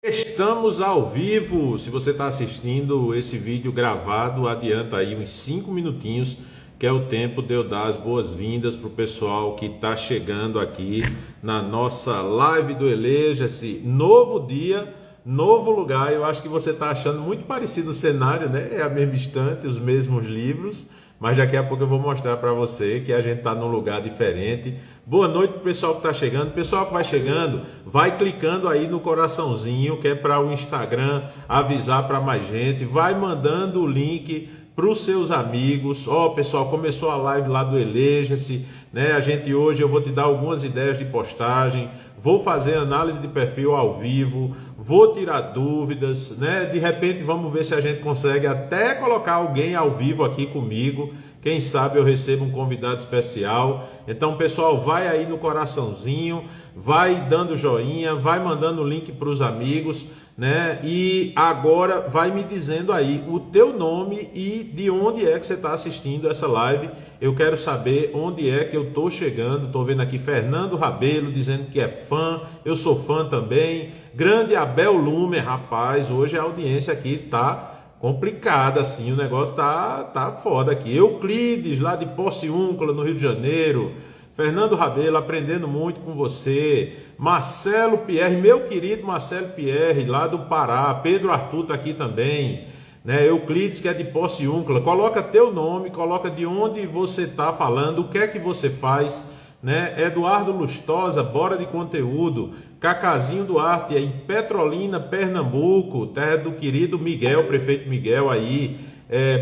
Estamos ao vivo. Se você está assistindo esse vídeo gravado, adianta aí uns 5 minutinhos, que é o tempo de eu dar as boas-vindas para o pessoal que está chegando aqui na nossa live do Eleja-se. Novo dia, novo lugar. Eu acho que você está achando muito parecido o cenário, né? É a mesma estante, os mesmos livros, mas daqui a pouco eu vou mostrar para você que a gente está num lugar diferente. Boa noite para o pessoal que está chegando. Pessoal que vai chegando, vai clicando aí no coraçãozinho, que é para o Instagram avisar para mais gente. Vai mandando o link para os seus amigos. Pessoal, começou a live lá do Eleja-se, né? A gente hoje eu vou te dar algumas ideias de postagem, vou fazer análise de perfil ao vivo, vou tirar dúvidas, né? De repente vamos ver se a gente consegue até colocar alguém ao vivo aqui comigo. Quem sabe eu recebo um convidado especial. Então, pessoal, vai aí no coraçãozinho, vai dando joinha, vai mandando o link para os amigos, né? E agora vai me dizendo aí o teu nome e de onde é que você está assistindo essa live. Eu quero saber onde é que eu estou chegando. Estou vendo aqui Fernando Rabelo dizendo que é fã. Eu sou fã também. Grande Abel Lumer, rapaz, hoje a audiência aqui está complicada, assim, o negócio tá foda aqui. Euclides, lá de Porciúncula, no Rio de Janeiro. Fernando Rabelo, aprendendo muito com você. Marcelo Pierre, meu querido Marcelo Pierre, lá do Pará. Pedro Arthur tá aqui também, né? Euclides, que é de Porciúncula. Coloca teu nome, coloca de onde você tá falando, o que é que você faz, né? Eduardo Lustosa, bora de conteúdo. Cacazinho Duarte, em Petrolina, Pernambuco, terra do querido Miguel, prefeito Miguel aí.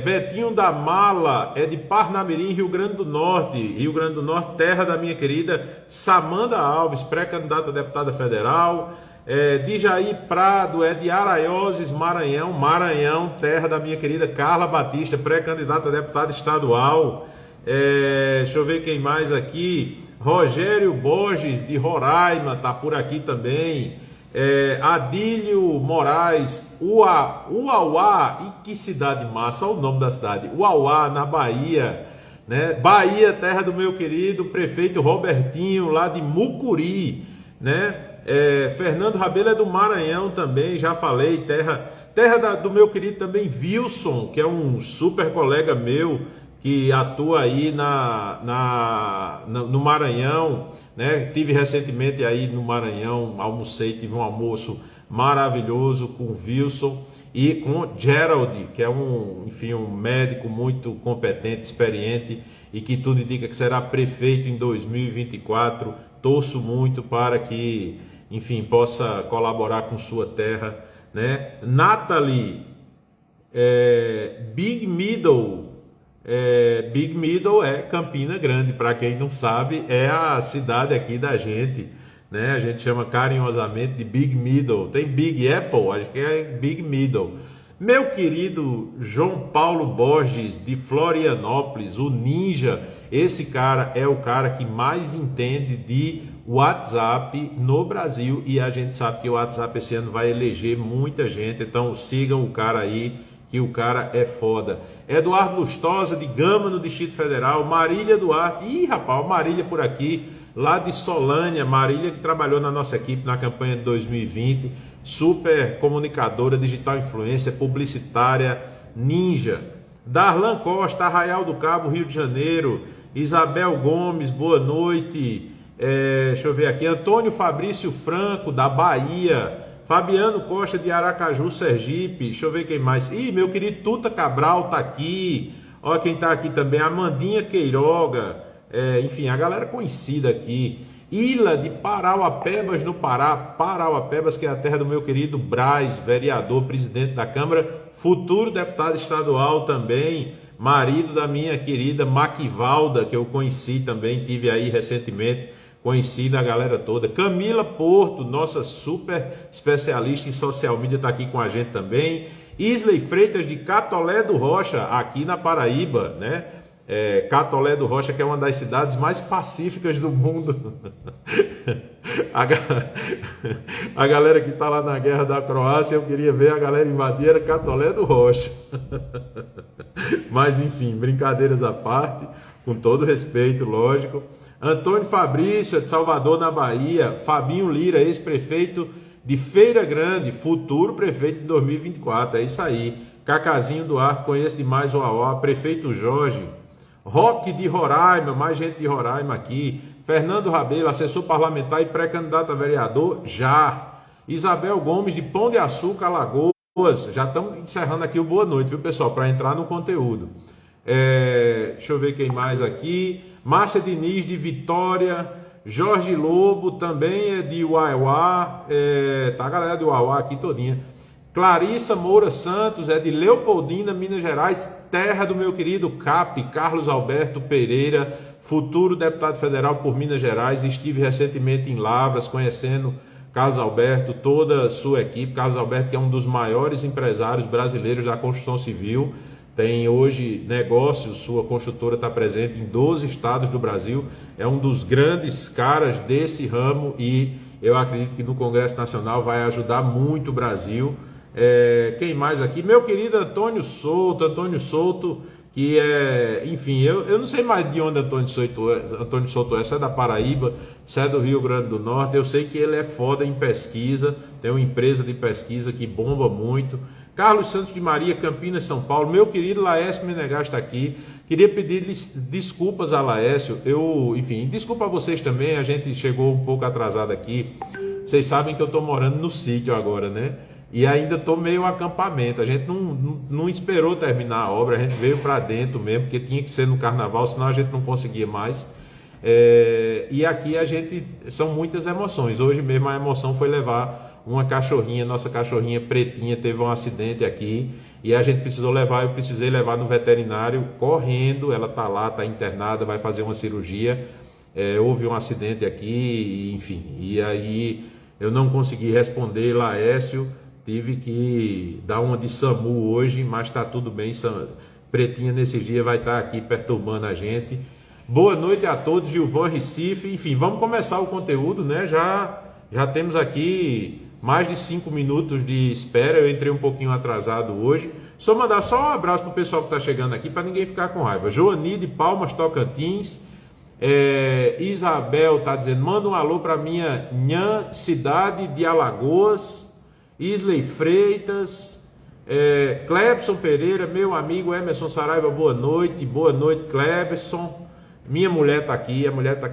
Betinho da Mala, é de Parnamirim, Rio Grande do Norte, terra da minha querida Samanda Alves, pré-candidata a deputada federal. Dijaí Prado, é de Araioses, Maranhão, terra da minha querida Carla Batista, pré-candidata a deputada estadual. Deixa eu ver quem mais aqui. Rogério Borges, de Roraima, tá por aqui também. Adílio Moraes, Uauá, e que cidade massa, olha o nome da cidade, Uauá, na Bahia, né? Bahia, terra do meu querido prefeito Robertinho, lá de Mucuri, né? Fernando Rabelo é do Maranhão também, já falei, terra do meu querido também Wilson, que é um super colega meu, que atua aí no Maranhão, né? Tive recentemente aí no Maranhão, almocei, tive um almoço maravilhoso com o Wilson e com Gerald, que é um médico muito competente, experiente e que tudo indica que será prefeito em 2024. Torço muito para que, enfim, possa colaborar com sua terra, né? Nathalie, Big Middle é Campina Grande, para quem não sabe, é a cidade aqui da gente, né? A gente chama carinhosamente de Big Middle. Tem Big Apple, acho que é Big Middle. Meu querido João Paulo Borges, de Florianópolis, o Ninja, esse cara é o cara que mais entende de WhatsApp no Brasil e a gente sabe que o WhatsApp esse ano vai eleger muita gente, então sigam o cara aí, que o cara é foda. Eduardo Lustosa, de Gama, no Distrito Federal. Marília Duarte, rapaz, Marília por aqui, lá de Solânia. Marília que trabalhou na nossa equipe na campanha de 2020, super comunicadora, digital influencer, publicitária, ninja. Darlan Costa, Arraial do Cabo, Rio de Janeiro. Isabel Gomes, boa noite. Deixa eu ver aqui, Antônio Fabrício Franco, da Bahia. Fabiano Costa, de Aracaju, Sergipe. Deixa eu ver quem mais. Meu querido Tuta Cabral tá aqui. Olha quem tá aqui também. Amandinha Queiroga. Enfim, a galera conhecida aqui. Ilha de Parauapebas, no Pará. Parauapebas, que é a terra do meu querido Braz, vereador, presidente da Câmara, futuro deputado estadual também. Marido da minha querida Maquivalda, que eu conheci também, tive aí recentemente. Conhecida a galera toda. Camila Porto, nossa super especialista em social media, está aqui com a gente também. Isley Freitas, de Catolé do Rocha, aqui na Paraíba, né? Catolé do Rocha, que é uma das cidades mais pacíficas do mundo. A galera que está lá na guerra da Croácia, eu queria ver a galera invadir, era Catolé do Rocha. Mas enfim, brincadeiras à parte, com todo respeito, lógico. Antônio Fabrício, de Salvador, na Bahia. Fabinho Lira, ex-prefeito de Feira Grande, futuro prefeito de 2024. É isso aí. Cacazinho Duarte, conheço demais o Auá. Prefeito Jorge. Roque de Roraima, mais gente de Roraima aqui. Fernando Rabelo, assessor parlamentar e pré-candidato a vereador, já. Isabel Gomes, de Pão de Açúcar, Alagoas. Já estamos encerrando aqui o boa noite, viu, pessoal? Para entrar no conteúdo. Deixa eu ver quem mais aqui. Márcia Diniz, de Vitória. Jorge Lobo, também é de Uauá. Tá a galera de Uauá aqui todinha. Clarissa Moura Santos, é de Leopoldina, Minas Gerais, terra do meu querido CAP, Carlos Alberto Pereira, futuro deputado federal por Minas Gerais. Estive recentemente em Lavras, conhecendo Carlos Alberto, toda a sua equipe. Carlos Alberto, que é um dos maiores empresários brasileiros da construção civil, tem hoje negócios, sua construtora está presente em 12 estados do Brasil, é um dos grandes caras desse ramo e eu acredito que no Congresso Nacional vai ajudar muito o Brasil. Quem mais aqui? Meu querido Antônio Souto, que enfim, eu não sei mais de onde Antônio Souto é, se é da Paraíba, se é do Rio Grande do Norte. Eu sei que ele é foda em pesquisa, tem uma empresa de pesquisa que bomba muito. Carlos Santos de Maria, Campinas, São Paulo. Meu querido Laércio Menegas está aqui. Queria pedir desculpas a Laércio. Enfim, desculpa a vocês também, a gente chegou um pouco atrasado aqui. Vocês sabem que eu estou morando no sítio agora, né? E ainda estou meio acampamento. A gente não esperou terminar a obra, a gente veio para dentro mesmo, porque tinha que ser no carnaval, senão a gente não conseguia mais. E aqui são muitas emoções. Hoje mesmo a emoção foi levar uma cachorrinha, nossa cachorrinha pretinha, teve um acidente aqui e a gente eu precisei levar no veterinário correndo. Ela está lá, está internada, vai fazer uma cirurgia. Houve um acidente aqui, enfim, e aí eu não consegui responder, Laércio. Tive que dar uma de SAMU hoje, mas está tudo bem. Pretinha nesse dia vai estar aqui perturbando a gente. Boa noite a todos, Gilvan Recife. Enfim, vamos começar o conteúdo, né? Já temos aqui mais de 5 minutos de espera. Eu entrei um pouquinho atrasado hoje. Só mandar um abraço para o pessoal que está chegando aqui, para ninguém ficar com raiva. Joani de Palmas, Tocantins. Isabel está dizendo, manda um alô para minha cidade de Alagoas. Isley Freitas, Clebson Pereira, meu amigo Emerson Saraiva, boa noite Clebson. Minha mulher está aqui,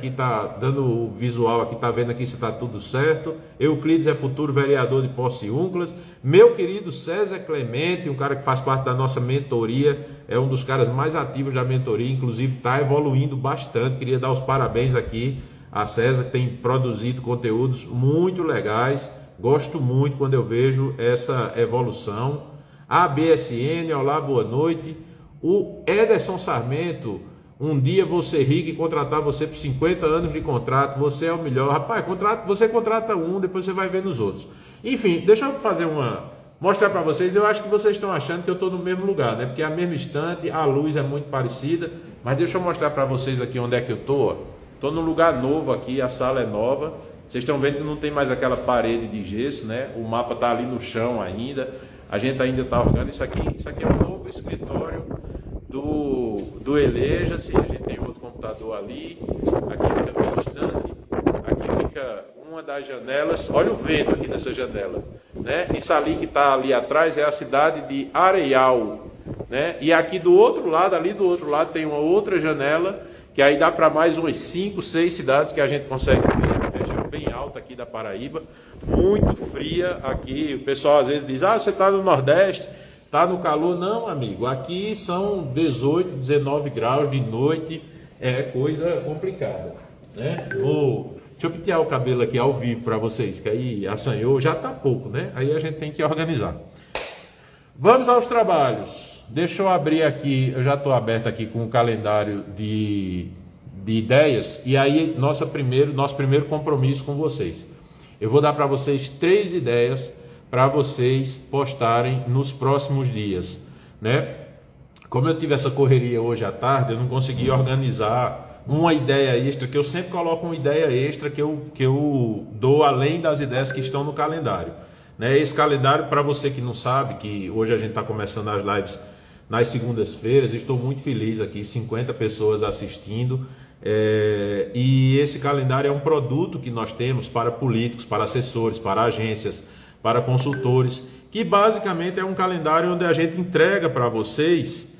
está dando o visual aqui, está vendo aqui se está tudo certo. Euclides é futuro vereador de Pociúnclas. Meu querido César Clemente, um cara que faz parte da nossa mentoria, é um dos caras mais ativos da mentoria, inclusive está evoluindo bastante. Queria dar os parabéns aqui a César, que tem produzido conteúdos muito legais. Gosto muito quando eu vejo essa evolução. A BSN, olá, boa noite. O Ederson Sarmento, um dia vou ser rico e contratar você por 50 anos de contrato, você é o melhor. Rapaz, você contrata um, depois você vai ver nos outros. Enfim, deixa eu mostrar para vocês. Eu acho que vocês estão achando que eu estou no mesmo lugar, né? Porque é a mesma estante, a luz é muito parecida. Mas deixa eu mostrar para vocês aqui onde é que eu estou. Estou num lugar novo aqui, a sala é nova. Vocês estão vendo que não tem mais aquela parede de gesso, né? O mapa está ali no chão ainda. A gente ainda está organizando isso aqui é um novo escritório do Eleja-se. A gente tem outro computador ali. Aqui fica bem distante. Aqui fica uma das janelas. Olha o vento aqui nessa janela, né? Isso ali que está ali atrás é a cidade de Areial, né? E aqui do outro lado, tem uma outra janela que aí dá para mais umas 5, 6 cidades que a gente consegue ver. Bem alta aqui da Paraíba, muito fria aqui. O pessoal às vezes diz, você está no Nordeste, está no calor. Não, amigo, aqui são 18, 19 graus de noite, é coisa complicada, né? Deixa eu pentear o cabelo aqui ao vivo para vocês, que aí assanhou, já está pouco, né? Aí a gente tem que organizar. Vamos aos trabalhos. Deixa eu abrir aqui, eu já estou aberto aqui com o calendário de ideias, e aí nosso primeiro compromisso com vocês. Eu vou dar para vocês 3 ideias para vocês postarem nos próximos dias, né? Como eu tive essa correria hoje à tarde, eu não consegui organizar uma ideia extra, que eu sempre coloco uma ideia extra que eu dou além das ideias que estão no calendário, né? Esse calendário, para você que não sabe, que hoje a gente está começando as lives nas segundas-feiras, estou muito feliz aqui, 50 pessoas assistindo. E esse calendário é um produto que nós temos para políticos, para assessores, para agências, para consultores, que basicamente é um calendário onde a gente entrega para vocês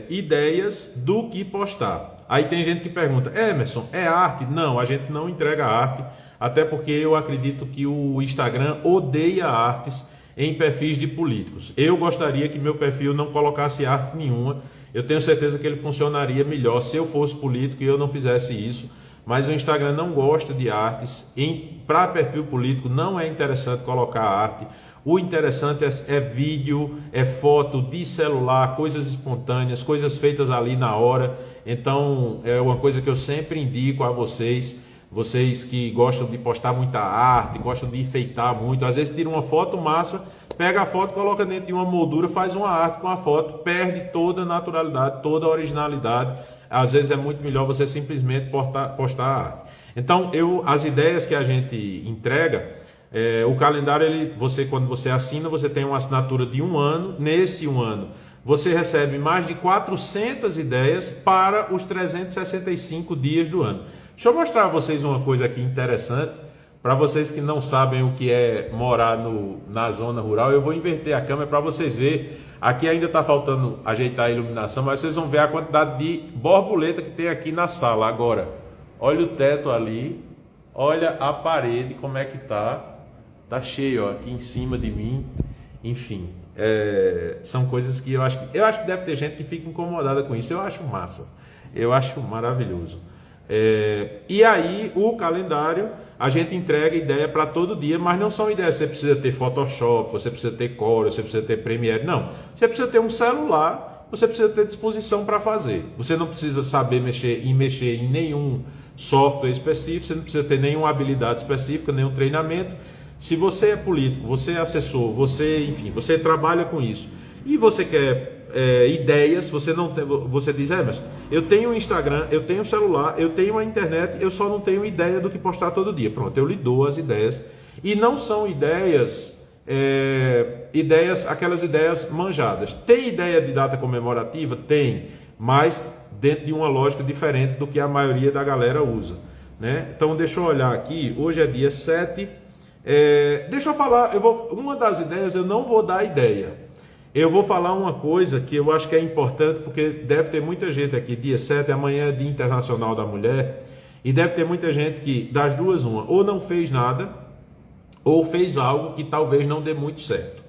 ideias do que postar. Aí tem gente que pergunta, Emerson, é arte? Não, a gente não entrega arte, até porque eu acredito que o Instagram odeia artes em perfis de políticos. Eu gostaria que meu perfil não colocasse arte nenhuma. Eu tenho certeza que ele funcionaria melhor se eu fosse político e eu não fizesse isso. Mas o Instagram não gosta de artes. Para perfil político não é interessante colocar arte. O interessante é vídeo, é foto de celular, coisas espontâneas, coisas feitas ali na hora. Então é uma coisa que eu sempre indico a vocês. Vocês que gostam de postar muita arte, gostam de enfeitar muito, às vezes tira uma foto massa, pega a foto, coloca dentro de uma moldura, faz uma arte com a foto, perde toda a naturalidade, toda a originalidade. Às vezes é muito melhor você simplesmente postar a arte. Então, as ideias que a gente entrega, o calendário, quando você assina, você tem uma assinatura de 1 ano. Nesse 1 ano, você recebe mais de 400 ideias para os 365 dias do ano. Deixa eu mostrar a vocês uma coisa aqui interessante. Para vocês que não sabem o que é morar na zona rural, eu vou inverter a câmera para vocês verem. Aqui ainda está faltando ajeitar a iluminação, mas vocês vão ver a quantidade de borboleta que tem aqui na sala. Agora, olha o teto ali, olha a parede, como é que tá. Tá cheio, ó, aqui em cima de mim. Enfim, são coisas que eu acho que deve ter gente que fica incomodada com isso. Eu acho massa, eu acho maravilhoso. E aí o calendário a gente entrega ideia para todo dia, mas não são ideias. Você precisa ter Photoshop, você precisa ter Corel, você precisa ter Premiere, não. Você precisa ter um celular, você precisa ter disposição para fazer. Você não precisa saber mexer em nenhum software específico, você não precisa ter nenhuma habilidade específica, nenhum treinamento. Se você é político, você é assessor, você trabalha com isso e você quer ideias, você diz, mas eu tenho um Instagram, eu tenho um celular, eu tenho uma internet, eu só não tenho ideia do que postar todo dia. Pronto, eu lhe dou as ideias. E não são ideias, aquelas ideias manjadas. Tem ideia de data comemorativa? Tem, mas dentro de uma lógica diferente do que a maioria da galera usa, né? Então deixa eu olhar aqui, hoje é dia 7. Deixa eu falar, uma das ideias eu não vou dar ideia. Eu vou falar uma coisa que eu acho que é importante, porque deve ter muita gente aqui, dia 7, amanhã é Dia Internacional da Mulher, e deve ter muita gente que, das duas, uma, ou não fez nada, ou fez algo que talvez não dê muito certo.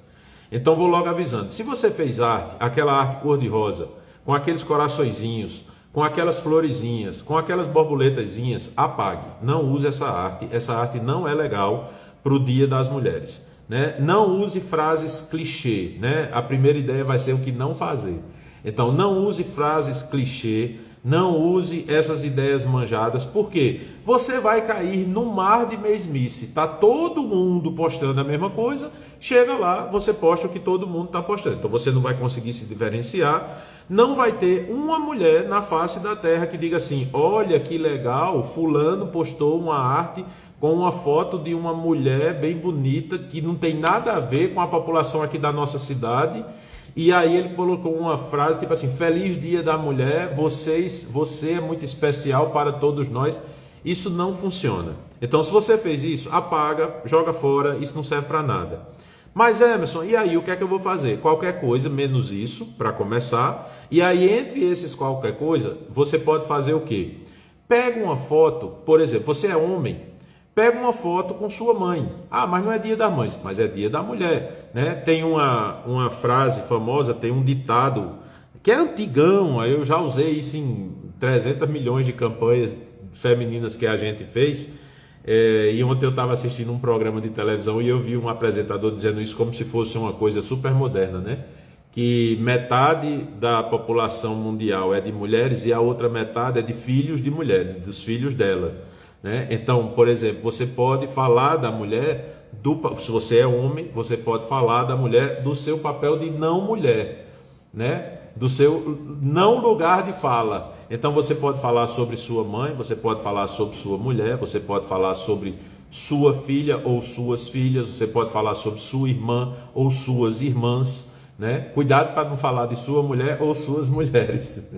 Então vou logo avisando, se você fez arte, aquela arte cor-de-rosa, com aqueles coraçõezinhos, com aquelas florezinhas, com aquelas borboletazinhas, apague, não use essa arte não é legal para o Dia das Mulheres. Né? Não use frases clichê, né? A primeira ideia vai ser o que não fazer. Então não use frases clichê, não use essas ideias manjadas, porque você vai cair no mar de mesmice. Tá todo mundo postando a mesma coisa, chega lá, você posta o que todo mundo está postando. Então você não vai conseguir se diferenciar, não vai ter uma mulher na face da terra que diga assim, olha que legal, fulano postou uma arte com uma foto de uma mulher bem bonita, que não tem nada a ver com a população aqui da nossa cidade, e aí ele colocou uma frase tipo assim, feliz dia da mulher, você é muito especial para todos nós. Isso não funciona. Então se você fez isso, apaga, joga fora, isso não serve para nada. Mas Emerson, e aí o que é que eu vou fazer? Qualquer coisa, menos isso, para começar, e aí entre esses qualquer coisa, você pode fazer o quê? Pega uma foto, por exemplo, você é homem, pega uma foto com sua mãe. Ah, mas não é dia das mães, mas é dia da mulher, né? Tem uma frase famosa, tem um ditado que é antigão, eu já usei isso em 300 milhões de campanhas femininas que a gente fez. E ontem eu estava assistindo um programa de televisão e eu vi um apresentador dizendo isso como se fosse uma coisa super moderna, né? Que metade da população mundial é de mulheres e a outra metade é de filhos de mulheres, dos filhos dela. Né? Então, por exemplo, você pode falar da mulher, se você é homem, você pode falar da mulher do seu papel de não mulher, né? Do seu não lugar de fala. Então você pode falar sobre sua mãe, você pode falar sobre sua mulher, você pode falar sobre sua filha ou suas filhas, você pode falar sobre sua irmã ou suas irmãs, né? Cuidado para não falar de sua mulher ou suas mulheres.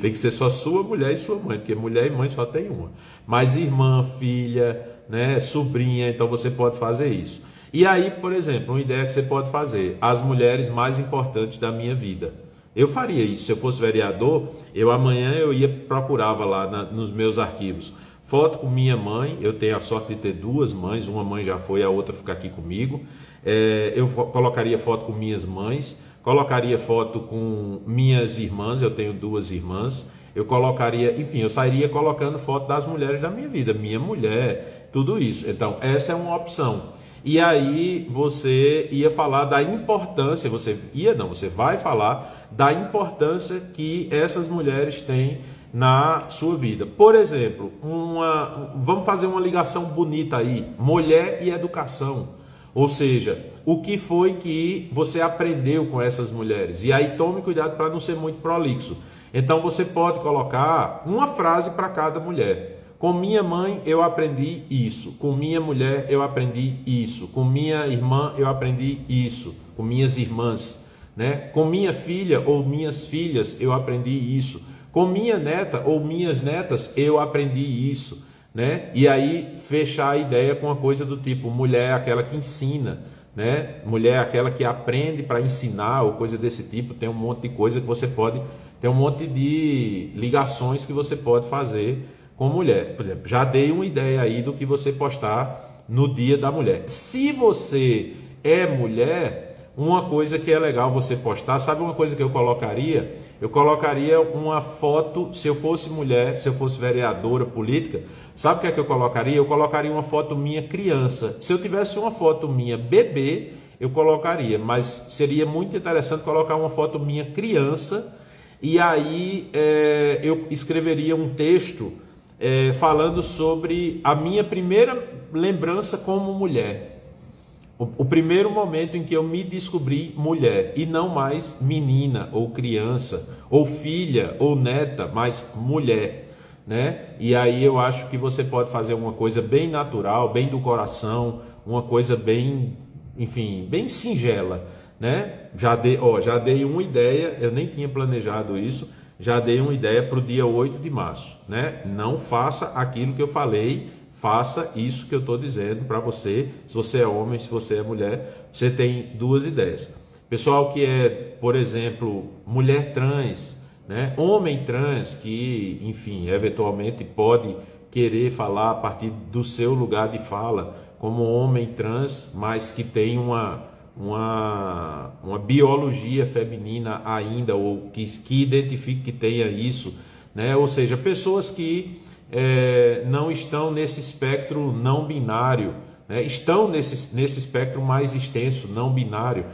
Tem que ser só sua mulher e sua mãe, porque mulher e mãe só tem uma. Mas irmã, filha, né? Sobrinha, então você pode fazer isso. E aí, por exemplo, uma ideia que você pode fazer: as mulheres mais importantes da minha vida. Eu faria isso, se eu fosse vereador, amanhã eu procurava lá nos meus arquivos foto com minha mãe. Eu tenho a sorte de ter duas mães, uma mãe já foi, a outra fica aqui comigo. Eu colocaria foto com minhas mães, colocaria foto com minhas irmãs, eu tenho duas irmãs. Eu colocaria, enfim, eu sairia colocando foto das mulheres da minha vida, minha mulher, tudo isso. Então, essa é uma opção. E aí você ia falar da importância, você vai falar da importância que essas mulheres têm na sua vida. Por exemplo, vamos fazer uma ligação bonita aí: mulher e educação. Ou seja, o que foi que você aprendeu com essas mulheres? E aí tome cuidado para não ser muito prolixo. Então você pode colocar uma frase para cada mulher. Com minha mãe eu aprendi isso, com minha mulher eu aprendi isso, com minha irmã eu aprendi isso, com minhas irmãs, né? Com minha filha ou minhas filhas eu aprendi isso, com minha neta ou minhas netas eu aprendi isso, né? E aí fechar a ideia com uma coisa do tipo: mulher é aquela que ensina, né? Mulher é aquela que aprende para ensinar, ou coisa desse tipo. Tem um monte de coisa que você pode, tem um monte de ligações que você pode fazer com mulher. Por exemplo, já dei uma ideia aí do que você postar no Dia da Mulher. Se você é mulher, uma coisa que é legal você postar, sabe uma coisa que eu colocaria? Eu colocaria uma foto, se eu fosse mulher, se eu fosse vereadora política, sabe o que é que eu colocaria? Eu colocaria uma foto minha criança. Se eu tivesse uma foto minha bebê, eu colocaria, mas seria muito interessante colocar uma foto minha criança, e aí eu escreveria um texto falando sobre a minha primeira lembrança como mulher, o primeiro momento em que eu me descobri mulher, e não mais menina ou criança ou filha ou neta, mas mulher, né? E aí eu acho que você pode fazer uma coisa bem natural, bem do coração, uma coisa bem, enfim, bem singela, né? Já dei uma ideia, eu nem tinha planejado isso. Já dei uma ideia para o dia 8 de março, né? Não faça aquilo que eu falei, faça isso que eu estou dizendo para você. Se você é homem, se você é mulher, você tem duas ideias. Pessoal que é, por exemplo, mulher trans, né? Homem trans que, enfim, eventualmente pode querer falar a partir do seu lugar de fala como homem trans, mas que tem uma biologia feminina ainda, ou que identifique que tenha isso, né? Ou seja, pessoas que não estão nesse espectro não binário, né? Estão nesse espectro mais extenso, não binário,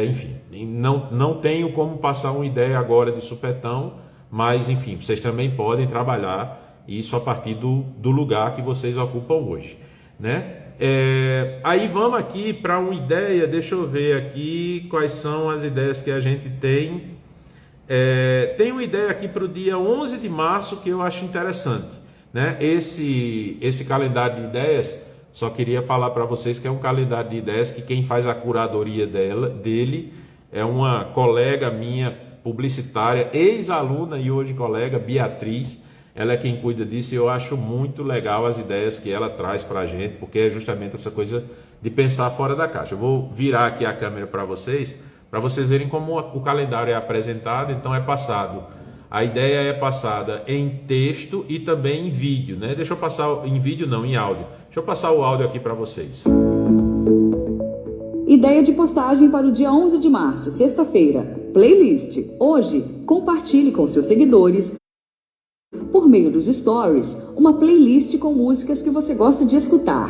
enfim, não tenho como passar uma ideia agora de supetão, mas enfim, vocês também podem trabalhar isso a partir do lugar que vocês ocupam hoje, né? Aí vamos aqui para uma ideia. Deixa eu ver aqui quais são as ideias que a gente tem. Tem uma ideia aqui para o dia 11 de março que eu acho interessante, né? Esse calendário de ideias, só queria falar para vocês que é um calendário de ideias que quem faz a curadoria dele é uma colega minha, publicitária, ex-aluna e hoje colega, Beatriz. Ela é quem cuida disso, e eu acho muito legal as ideias que ela traz para a gente, porque é justamente essa coisa de pensar fora da caixa. Eu vou virar aqui a câmera para vocês verem como o calendário é apresentado. Então a ideia é passada em texto e também em vídeo, né? Deixa eu passar em vídeo, não, em áudio. Deixa eu passar o áudio aqui para vocês. Ideia de postagem para o dia 11 de março, sexta-feira. Playlist. Hoje, compartilhe com seus seguidores, por meio dos stories, uma playlist com músicas que você gosta de escutar.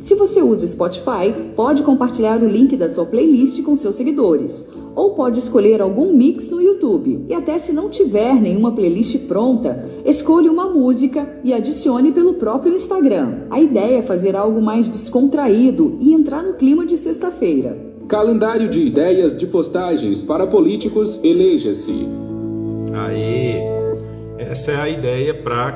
Se você usa Spotify, pode compartilhar o link da sua playlist com seus seguidores. Ou pode escolher algum mix no YouTube. E até se não tiver nenhuma playlist pronta, escolha uma música e adicione pelo próprio Instagram. A ideia é fazer algo mais descontraído e entrar no clima de sexta-feira. Calendário de ideias de postagens para políticos, eleja-se. Essa é a ideia para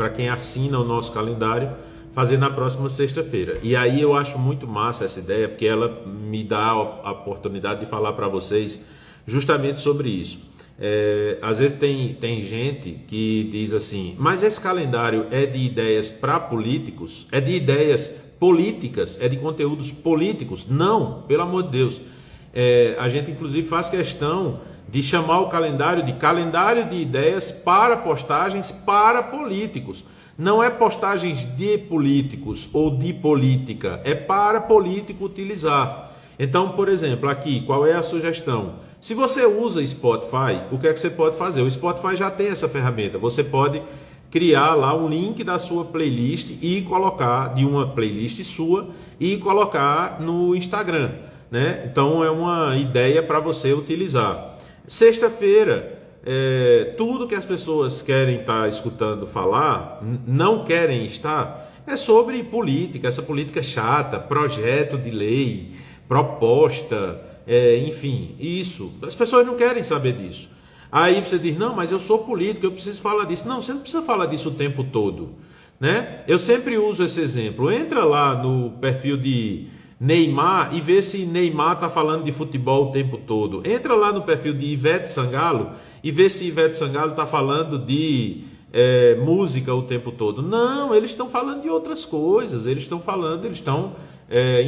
quem assina o nosso calendário. fazer na próxima sexta-feira. E aí eu acho muito massa essa ideia, porque ela me dá a oportunidade de falar para vocês justamente sobre isso. Às vezes tem gente que diz assim, mas esse calendário é de ideias para políticos? É de ideias políticas? É de conteúdos políticos? Não, pelo amor de Deus. A gente inclusive faz questão de chamar o calendário de ideias para postagens para políticos. Não é postagens de políticos ou de política, é para político utilizar. Então, por exemplo, aqui, qual é a sugestão? Se você usa Spotify, o que é que você pode fazer? O Spotify já tem essa ferramenta. Você pode criar lá um link da sua playlist e colocar, de uma playlist sua, e colocar no Instagram, né? Então, é uma ideia para você utilizar. Sexta-feira, tudo que as pessoas querem estar escutando falar, não querem estar, é sobre política, essa política chata, projeto de lei, proposta, enfim, isso. As pessoas não querem saber disso. Aí você diz, não, mas eu sou político, eu preciso falar disso. Não, você não precisa falar disso o tempo todo, né? Eu sempre uso esse exemplo. Entra lá no perfil de Neymar e vê se Neymar está falando de futebol o tempo todo. Entra lá no perfil de Ivete Sangalo e vê se Ivete Sangalo está falando de música o tempo todo. Não, eles estão falando de outras coisas. Eles estão,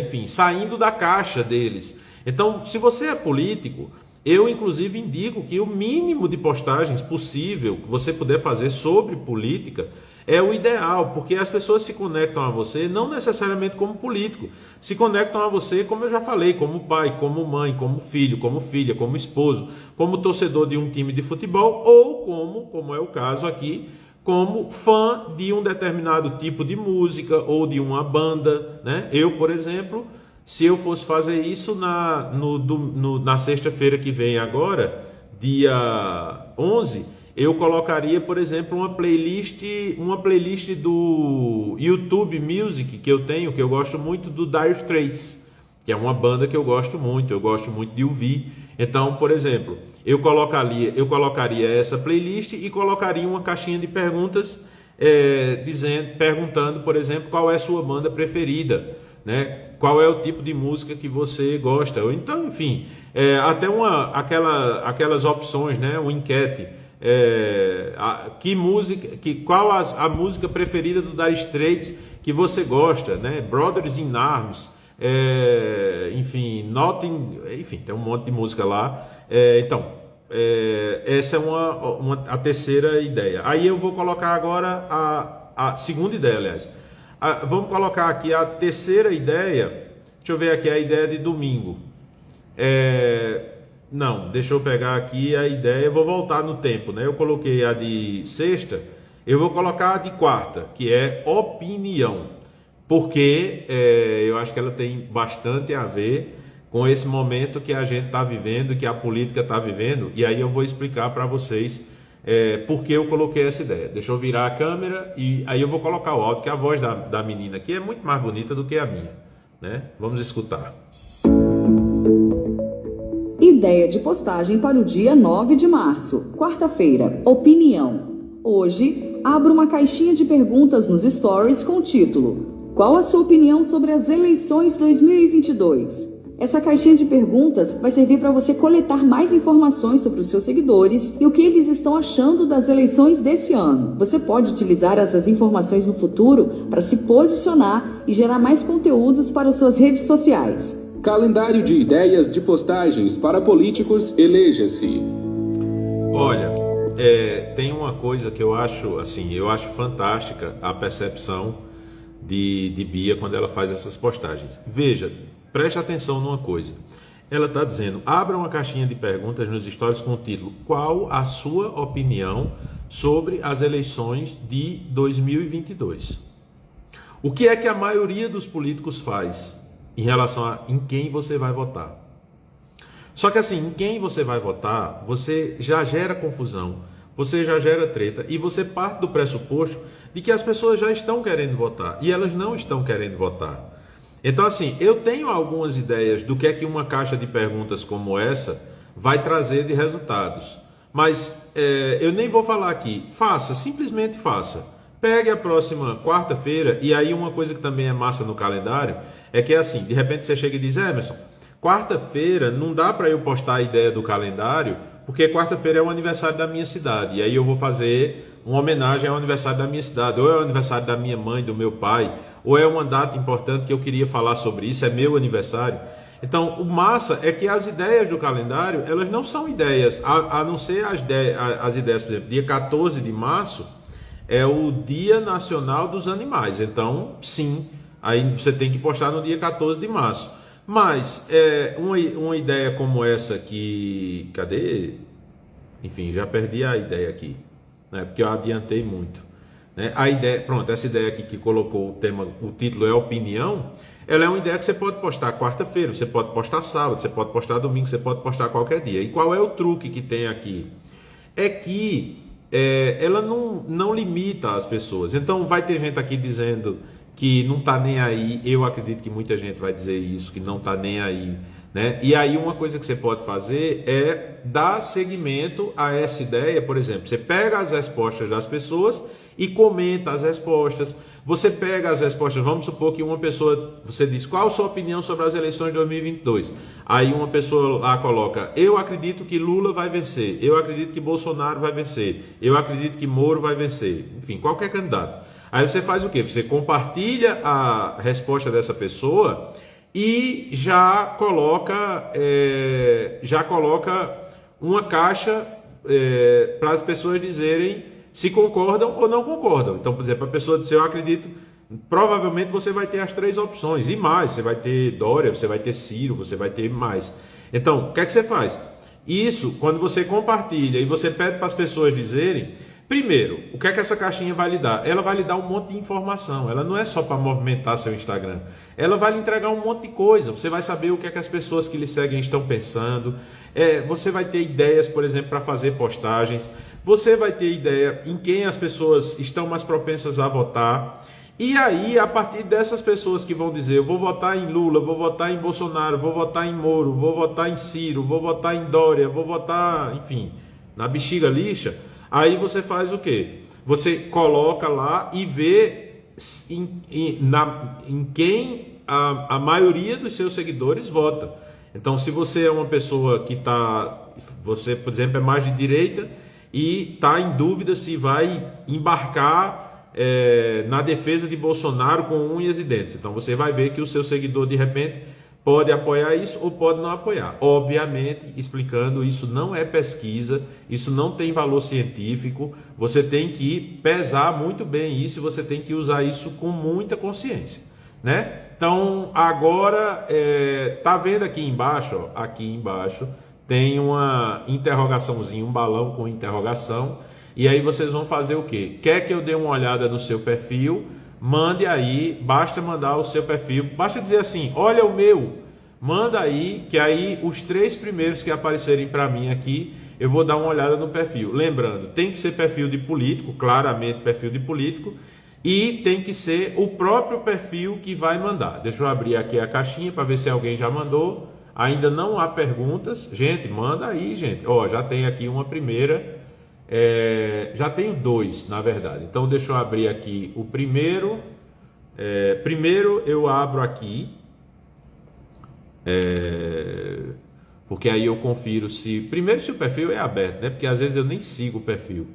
enfim, saindo da caixa deles. Então, se você é político, eu inclusive indico que o mínimo de postagens possível que você puder fazer sobre política é o ideal, porque as pessoas se conectam a você não necessariamente como político, se conectam a você, como eu já falei, como pai, como mãe, como filho, como filha, como esposo, como torcedor de um time de futebol ou como é o caso aqui, como fã de um determinado tipo de música ou de uma banda, né? Eu, por exemplo, se eu fosse fazer isso na sexta-feira que vem agora, dia 11, eu colocaria, por exemplo, uma playlist do YouTube Music que eu gosto muito, do Dire Straits, que é uma banda que eu gosto muito de ouvir. Então, por exemplo, eu colocaria essa playlist e colocaria uma caixinha de perguntas perguntando, por exemplo, qual é a sua banda preferida, né? Qual é o tipo de música que você gosta? Ou então, enfim, até aquelas opções, né? Uma enquete. Qual a música preferida do Dire Straits que você gosta, né? Brothers in Arms, enfim, enfim, tem um monte de música lá. Então, essa é a terceira ideia. Aí eu vou colocar agora a segunda ideia, aliás. Vamos colocar aqui a terceira ideia. Deixa eu ver aqui a ideia de domingo. Não, deixa eu pegar aqui a ideia. Eu vou voltar no tempo, né? Eu coloquei a de sexta. Eu vou colocar a de quarta, que é opinião. Porque eu acho que ela tem bastante a ver com esse momento que a gente está vivendo, que a política está vivendo. E aí eu vou explicar para vocês por que eu coloquei essa ideia. Deixa eu virar a câmera e aí eu vou colocar o áudio, que a voz da menina aqui é muito mais bonita do que a minha, né? Vamos escutar. Ideia de postagem para o dia 9 de março, quarta-feira. Opinião. Hoje, abra uma caixinha de perguntas nos stories com o título: qual a sua opinião sobre as eleições 2022? Essa caixinha de perguntas vai servir para você coletar mais informações sobre os seus seguidores e o que eles estão achando das eleições desse ano. Você pode utilizar essas informações no futuro para se posicionar e gerar mais conteúdos para suas redes sociais. Calendário de ideias de postagens para políticos, eleja-se. Olha, tem uma coisa que eu acho fantástica a percepção de Bia quando ela faz essas postagens. Veja, preste atenção numa coisa. Ela está dizendo, abra uma caixinha de perguntas nos stories com o título: qual a sua opinião sobre as eleições de 2022? O que é que a maioria dos políticos faz em relação a em quem você vai votar? Só que assim, em quem você vai votar, você já gera confusão, você já gera treta e você parte do pressuposto de que as pessoas já estão querendo votar e elas não estão querendo votar. Então assim, eu tenho algumas ideias do que é que uma caixa de perguntas como essa vai trazer de resultados, mas eu nem vou falar aqui. Faça, simplesmente faça. Pegue a próxima quarta-feira, e aí uma coisa que também é massa no calendário, é que assim, de repente você chega e diz, Emerson, quarta-feira não dá para eu postar a ideia do calendário, porque quarta-feira é o aniversário da minha cidade, e aí eu vou fazer uma homenagem ao aniversário da minha cidade, ou é o aniversário da minha mãe, do meu pai, ou é uma data importante que eu queria falar sobre isso, é meu aniversário. Então, o massa é que as ideias do calendário, elas não são ideias, a não ser as ideias, por exemplo, dia 14 de março é o Dia Nacional dos Animais. Então, sim, aí você tem que postar no dia 14 de março. Mas, uma ideia como essa aqui, cadê? Enfim, já perdi a ideia aqui, né? Porque eu adiantei muito. Né? A ideia, pronto, essa ideia aqui que colocou o tema, o título é opinião, ela é uma ideia que você pode postar quarta-feira, você pode postar sábado, você pode postar domingo, você pode postar qualquer dia. E qual é o truque que tem aqui? É que ela não limita as pessoas. Então vai ter gente aqui dizendo que não está nem aí. Eu acredito que muita gente vai dizer isso, que não está nem aí, né? E aí uma coisa que você pode fazer é dar seguimento a essa ideia. Por exemplo, você pega as respostas das pessoas e comenta as respostas. Você pega as respostas, vamos supor que uma pessoa, você diz, qual a sua opinião sobre as eleições de 2022? Aí uma pessoa lá coloca, eu acredito que Lula vai vencer, eu acredito que Bolsonaro vai vencer, eu acredito que Moro vai vencer, enfim, qualquer candidato. Aí você faz o quê? Você compartilha a resposta dessa pessoa e já coloca uma caixa para as pessoas dizerem se concordam ou não concordam. Então, por exemplo, a pessoa diz, eu acredito, provavelmente você vai ter as 3 opções, e mais, você vai ter Dória, você vai ter Ciro, você vai ter mais. Então, o que é que você faz? Isso, quando você compartilha e você pede para as pessoas dizerem, primeiro, o que é que essa caixinha vai lhe dar? Ela vai lhe dar um monte de informação, ela não é só para movimentar seu Instagram, ela vai lhe entregar um monte de coisa, você vai saber o que é que as pessoas que lhe seguem estão pensando, você vai ter ideias, por exemplo, para fazer postagens, você vai ter ideia em quem as pessoas estão mais propensas a votar. E aí, a partir dessas pessoas que vão dizer, eu vou votar em Lula, vou votar em Bolsonaro, vou votar em Moro, vou votar em Ciro, vou votar em Dória, vou votar, enfim, na bexiga lixa, aí você faz o quê? Você coloca lá e vê em quem a maioria dos seus seguidores vota. Então, se você é uma pessoa que você, por exemplo, é mais de direita, e está em dúvida se vai embarcar na defesa de Bolsonaro com unhas e dentes. Então você vai ver que o seu seguidor de repente pode apoiar isso ou pode não apoiar. Obviamente, explicando, isso não é pesquisa, isso não tem valor científico, você tem que pesar muito bem isso e você tem que usar isso com muita consciência, né? Então agora, tá vendo aqui embaixo, ó, aqui embaixo, tem uma interrogaçãozinha, um balão com interrogação, e aí vocês vão fazer o quê? Quer que eu dê uma olhada no seu perfil? Mande aí, basta mandar o seu perfil, basta dizer assim, olha o meu, manda aí, que aí os 3 primeiros que aparecerem para mim aqui, eu vou dar uma olhada no perfil. Lembrando, tem que ser perfil de político, claramente perfil de político, e tem que ser o próprio perfil que vai mandar. Deixa eu abrir aqui a caixinha para ver se alguém já mandou. Ainda não há perguntas. Gente, manda aí, gente. Ó, já tem aqui uma primeira. Já tenho 2, na verdade. Então, deixa eu abrir aqui o primeiro. Primeiro eu abro aqui. Porque aí eu confiro primeiro se o perfil é aberto, né? Porque às vezes eu nem sigo o perfil.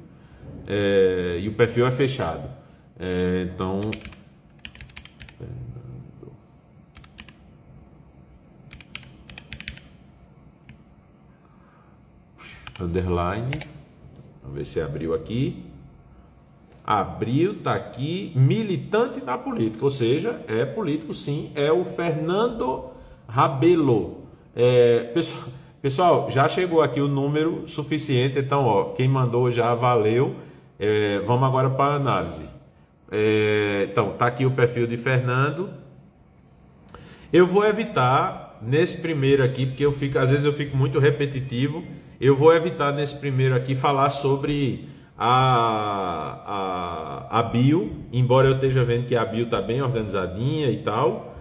E o perfil é fechado. Então... underline, vamos ver se abriu aqui. Abriu, tá aqui, militante na política, ou seja, é político sim, é o Fernando Rabelo. Pessoal, já chegou aqui o número suficiente, então ó, quem mandou já valeu. Vamos agora para a análise. Então, tá aqui o perfil de Fernando. Eu vou evitar nesse primeiro aqui, porque às vezes eu fico muito repetitivo. Eu vou evitar nesse primeiro aqui falar sobre a bio, embora eu esteja vendo que a bio está bem organizadinha e tal.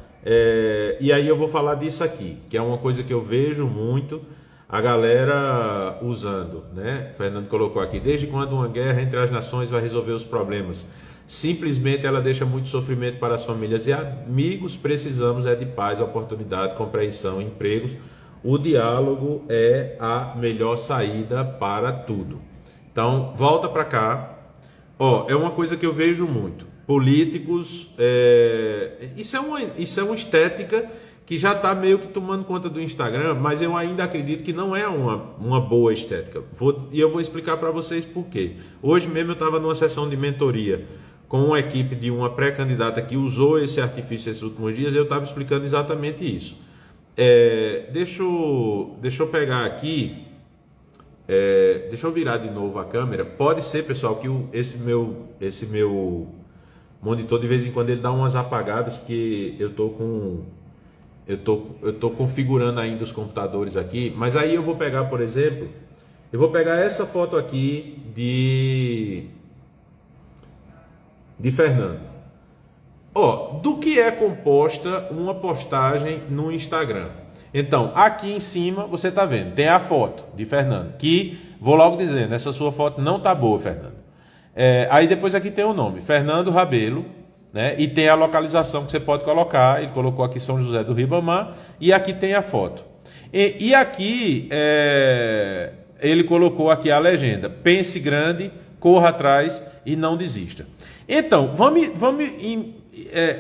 E aí eu vou falar disso aqui, que é uma coisa que eu vejo muito a galera usando, né? O Fernando colocou aqui, desde quando uma guerra entre as nações vai resolver os problemas? simplesmente ela deixa muito sofrimento para as famílias e amigos. Precisamos de paz, oportunidade, compreensão, empregos. O diálogo é a melhor saída para tudo. Então, volta para cá. É uma coisa que eu vejo muito. Políticos, isso é uma estética que já está meio que tomando conta do Instagram, mas eu ainda acredito que não é uma boa estética. E eu vou explicar para vocês por quê. Hoje mesmo eu estava numa sessão de mentoria com uma equipe de uma pré-candidata que usou esse artifício esses últimos dias, e eu estava explicando exatamente isso. Deixa eu pegar aqui, deixa eu virar de novo a câmera. Pode ser, pessoal, que esse meu monitor de vez em quando ele dá umas apagadas, porque eu tô configurando ainda os computadores aqui. Mas aí eu vou pegar, por exemplo, eu vou pegar essa foto aqui de Fernando. Do que é composta uma postagem no Instagram? Então, aqui em cima você está vendo, tem a foto de Fernando, que vou logo dizendo, essa sua foto não tá boa, Fernando. Aí depois aqui tem o nome, Fernando Rabelo, né? E tem a localização que você pode colocar. Ele colocou aqui São José do Ribamar, e aqui tem a foto. E aqui ele colocou aqui a legenda: pense grande, corra atrás e não desista. Então, vamos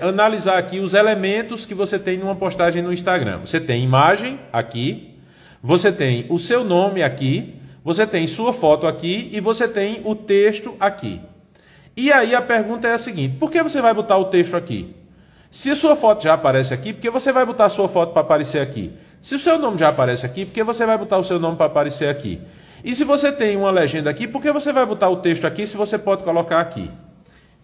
analisar aqui os elementos que você tem numa postagem no Instagram. Você tem imagem aqui, você tem o seu nome aqui, você tem sua foto aqui e você tem o texto aqui. E aí a pergunta é a seguinte: por que você vai botar o texto aqui? Se a sua foto já aparece aqui, por que você vai botar a sua foto para aparecer aqui? Se o seu nome já aparece aqui, por que você vai botar o seu nome para aparecer aqui? E se você tem uma legenda aqui, por que você vai botar o texto aqui se você pode colocar aqui?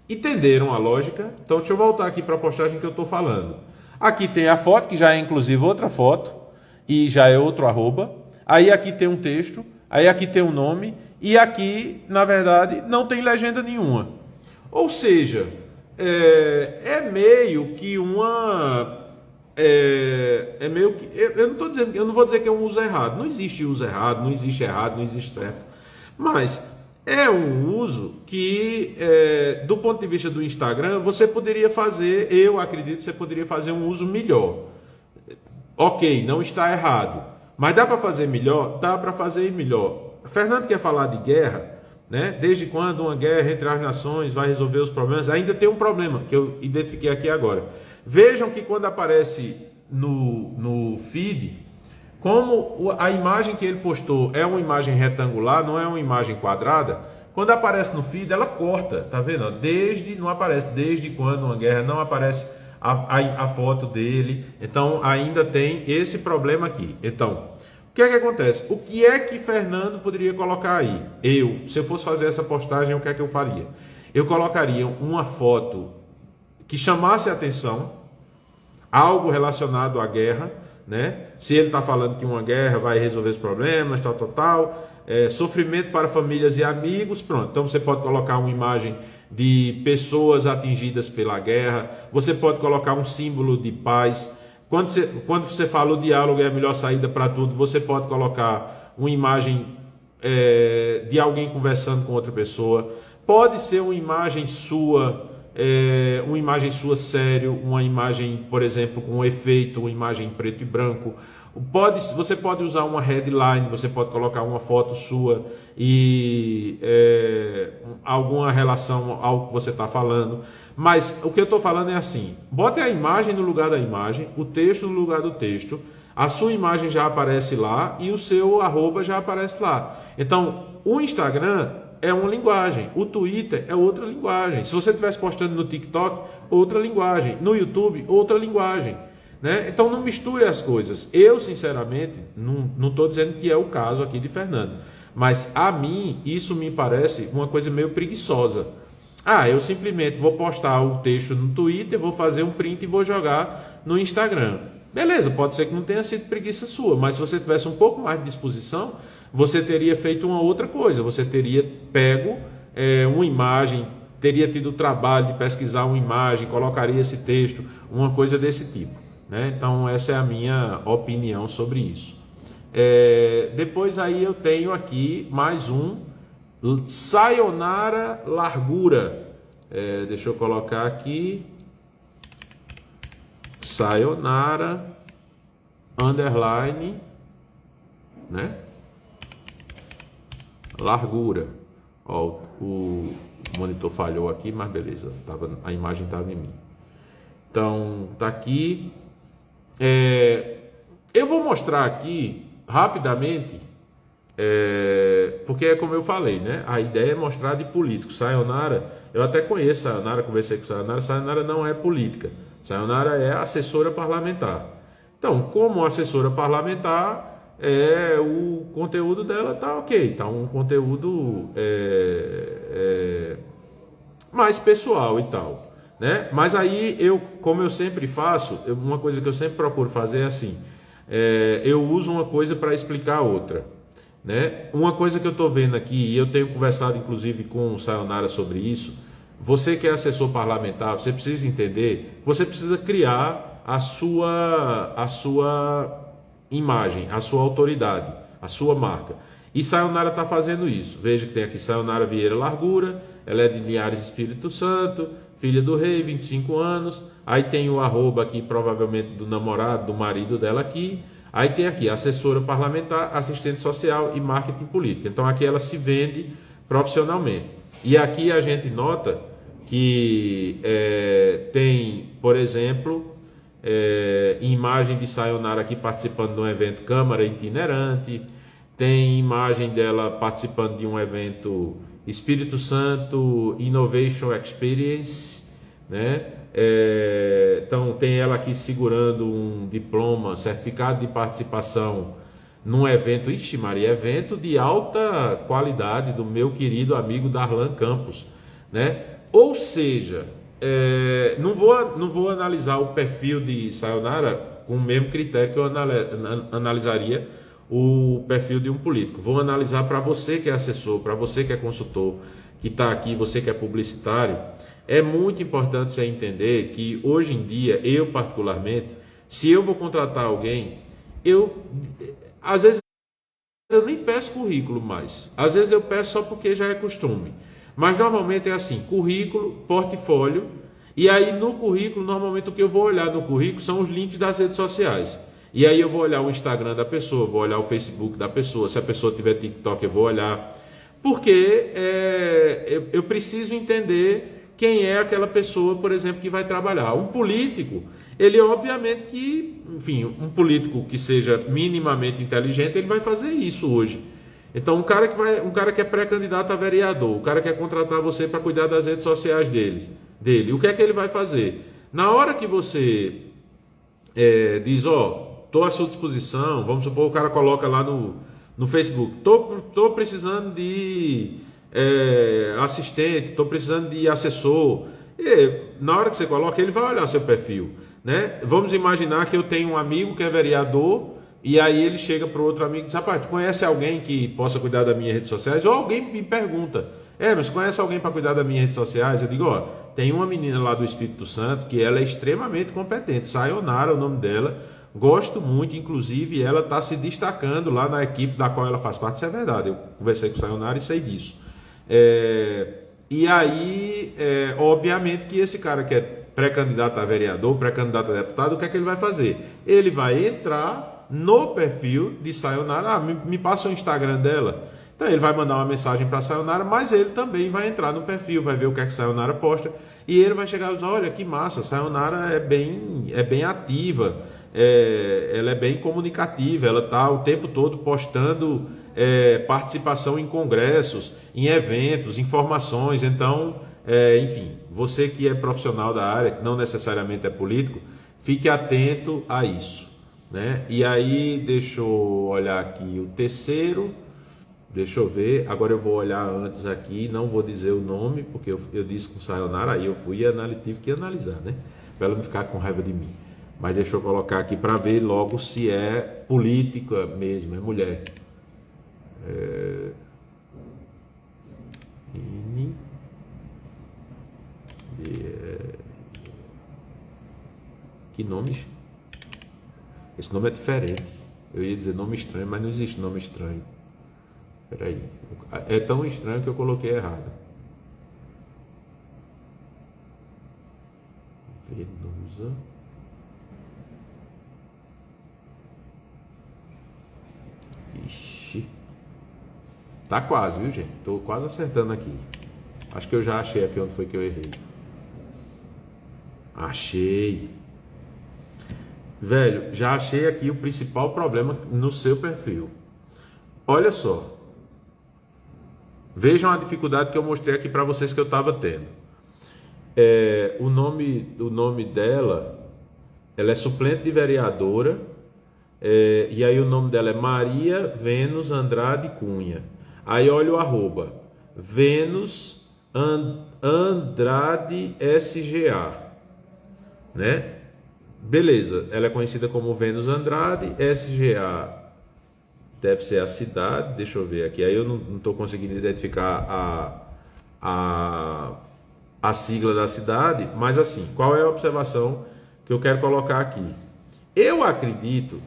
Entenderam a lógica? Então deixa eu voltar aqui para a postagem que eu estou falando. Aqui tem a foto, que já é inclusive outra foto, e já é outro arroba. Aí aqui tem um texto, aí aqui tem um nome, e aqui, na verdade, não tem legenda nenhuma. Ou seja, meio que meio que... Eu não vou dizer que é um uso errado. Não existe uso errado, não existe errado, não existe certo. Mas é um uso que, do ponto de vista do Instagram, você poderia fazer, eu acredito que você poderia fazer um uso melhor. Ok, não está errado. Mas dá para fazer melhor? Dá para fazer melhor. Fernando quer falar de guerra, né? Desde quando uma guerra entre as nações vai resolver os problemas? Ainda tem um problema que eu identifiquei aqui agora. Vejam que quando aparece no feed, como a imagem que ele postou é uma imagem retangular, não é uma imagem quadrada, quando aparece no feed ela corta, tá vendo? Não aparece desde quando uma guerra, não aparece a foto dele. Então ainda tem esse problema aqui. Então, o que é que acontece? O que é que Fernando poderia colocar aí? Se eu fosse fazer essa postagem, o que é que eu faria? Eu colocaria uma foto que chamasse a atenção, algo relacionado à guerra, né? Se ele está falando que uma guerra vai resolver os problemas, tal, sofrimento para famílias e amigos, pronto. Então você pode colocar uma imagem de pessoas atingidas pela guerra, você pode colocar um símbolo de paz. Quando você fala o diálogo é a melhor saída para tudo, você pode colocar uma imagem de alguém conversando com outra pessoa. Pode ser uma imagem sua sério, uma imagem, por exemplo, com um efeito, uma imagem em preto e branco. Você pode usar uma headline, você pode colocar uma foto sua e alguma relação ao que você está falando. Mas o que eu estou falando é assim: bote a imagem no lugar da imagem, o texto no lugar do texto, a sua imagem já aparece lá e o seu arroba já aparece lá. Então, o Instagram é uma linguagem, o Twitter é outra linguagem. Se você estivesse postando no TikTok, outra linguagem, no YouTube, outra linguagem, né? Então não misture as coisas. Eu, sinceramente, não estou dizendo que é o caso aqui de Fernando, mas a mim isso me parece uma coisa meio preguiçosa. Eu simplesmente vou postar o texto no Twitter, vou fazer um print e vou jogar no Instagram. Beleza, pode ser que não tenha sido preguiça sua, mas se você tivesse um pouco mais de disposição, você teria feito uma outra coisa. Você teria pego uma imagem, teria tido o trabalho de pesquisar uma imagem, colocaria esse texto, uma coisa desse tipo, né? Então essa é a minha opinião sobre isso. Depois aí eu tenho aqui mais um, Sayonara Largura. Deixa eu colocar aqui. Sayonara, underline, né? Largura. Ó, o monitor falhou aqui, mas beleza. A imagem estava em mim. Então, tá aqui. Eu vou mostrar aqui rapidamente, porque é como eu falei, né? A ideia é mostrar de político. Sayonara, eu até conheço Sayonara, conversei com Sayonara. Sayonara não é política. Sayonara é assessora parlamentar. Então, como assessora parlamentar, o conteúdo dela tá ok, tá um conteúdo mais pessoal e tal, né? Mas aí como eu sempre faço, uma coisa que eu sempre procuro fazer é assim: eu uso uma coisa para explicar outra, né? Uma coisa que eu estou vendo aqui, e eu tenho conversado inclusive com o Sayonara sobre isso. Você que é assessor parlamentar, você precisa entender, você precisa criar a sua imagem, a sua autoridade, a sua marca. E Sayonara está fazendo isso. Veja que tem aqui Sayonara Vieira Largura, ela é de Linhares Espírito Santo, filha do rei, 25 anos. Aí tem o arroba aqui, provavelmente do namorado, do marido dela aqui. Aí tem aqui assessora parlamentar, assistente social e marketing político. Então aqui ela se vende profissionalmente. E aqui a gente nota que tem, por exemplo, imagem de Sayonara aqui participando de um evento Câmara Itinerante, tem imagem dela participando de um evento Espírito Santo Innovation Experience, né? Então tem ela aqui segurando um diploma, certificado de participação num evento, evento de alta qualidade do meu querido amigo Darlan Campos, né? Ou seja, não vou analisar o perfil de Sayonara com o mesmo critério que eu analisaria o perfil de um político. Vou analisar para você que é assessor, para você que é consultor, que está aqui, você que é publicitário. É muito importante você entender que hoje em dia, eu particularmente, se eu vou contratar alguém, às vezes eu nem peço currículo mais. Às vezes eu peço só porque já é costume. Mas normalmente é assim, currículo, portfólio, e aí no currículo, normalmente o que eu vou olhar no currículo são os links das redes sociais. E aí eu vou olhar o Instagram da pessoa, vou olhar o Facebook da pessoa, se a pessoa tiver TikTok eu vou olhar. Porque eu preciso entender quem é aquela pessoa, por exemplo, que vai trabalhar. Um político, ele obviamente que, enfim, um político que seja minimamente inteligente, ele vai fazer isso hoje. Então, um cara que é pré-candidato a vereador, o cara quer contratar você para cuidar das redes sociais dele, o que é que ele vai fazer? Na hora que você diz, estou à sua disposição, vamos supor, o cara coloca lá no Facebook, estou precisando de assistente, estou precisando de assessor. E, na hora que você coloca, ele vai olhar seu perfil, né? Vamos imaginar que eu tenho um amigo que é vereador, e aí ele chega para o outro amigo e diz: rapaz, tu conhece alguém que possa cuidar das minhas redes sociais? Ou alguém me pergunta: mas conhece alguém para cuidar das minhas redes sociais? Eu digo: tem uma menina lá do Espírito Santo que ela é extremamente competente, Sayonara é o nome dela, gosto muito, inclusive ela está se destacando lá na equipe da qual ela faz parte. Isso é verdade, eu conversei com Sayonara e sei disso. E aí, obviamente que esse cara que é pré-candidato a vereador, pré-candidato a deputado, o que é que ele vai fazer? Ele vai entrar no perfil de Sayonara, me passa o Instagram dela. Então ele vai mandar uma mensagem para Sayonara, mas ele também vai entrar no perfil, vai ver o que é que Sayonara posta, e ele vai chegar e dizer: olha que massa, Sayonara é bem ativa, ela é bem comunicativa, ela está o tempo todo postando participação em congressos, em eventos, informações. Então, enfim, você que é profissional da área, que não necessariamente é político, fique atento a isso, né? E aí, deixa eu olhar aqui o terceiro, deixa eu ver, agora eu vou olhar antes aqui, não vou dizer o nome, porque eu disse com Sayonara, aí eu fui e tive que analisar, né? Para ela não ficar com raiva de mim. Mas deixa eu colocar aqui para ver logo se é política mesmo, é mulher. Que nome? Esse nome é diferente. Eu ia dizer nome estranho, mas não existe nome estranho. Espera aí. É tão estranho que eu coloquei errado. Souza. Ixi. Tá quase, viu, gente? Tô quase acertando aqui. Acho que eu já achei aqui onde foi que eu errei. Achei. Velho, já achei aqui o principal problema no seu perfil. Olha só. Vejam a dificuldade que eu mostrei aqui para vocês que eu estava tendo. O nome dela, ela é suplente de vereadora, e aí o nome dela é Maria Vênus Andrade Cunha. Aí olha o arroba, Vênus Andrade SGA, né? Beleza, ela é conhecida como Vênus Andrade SGA. Deve ser a cidade, deixa eu ver aqui. Aí eu não estou conseguindo identificar a sigla da cidade, mas assim, qual é a observação que eu quero colocar aqui? Eu acredito,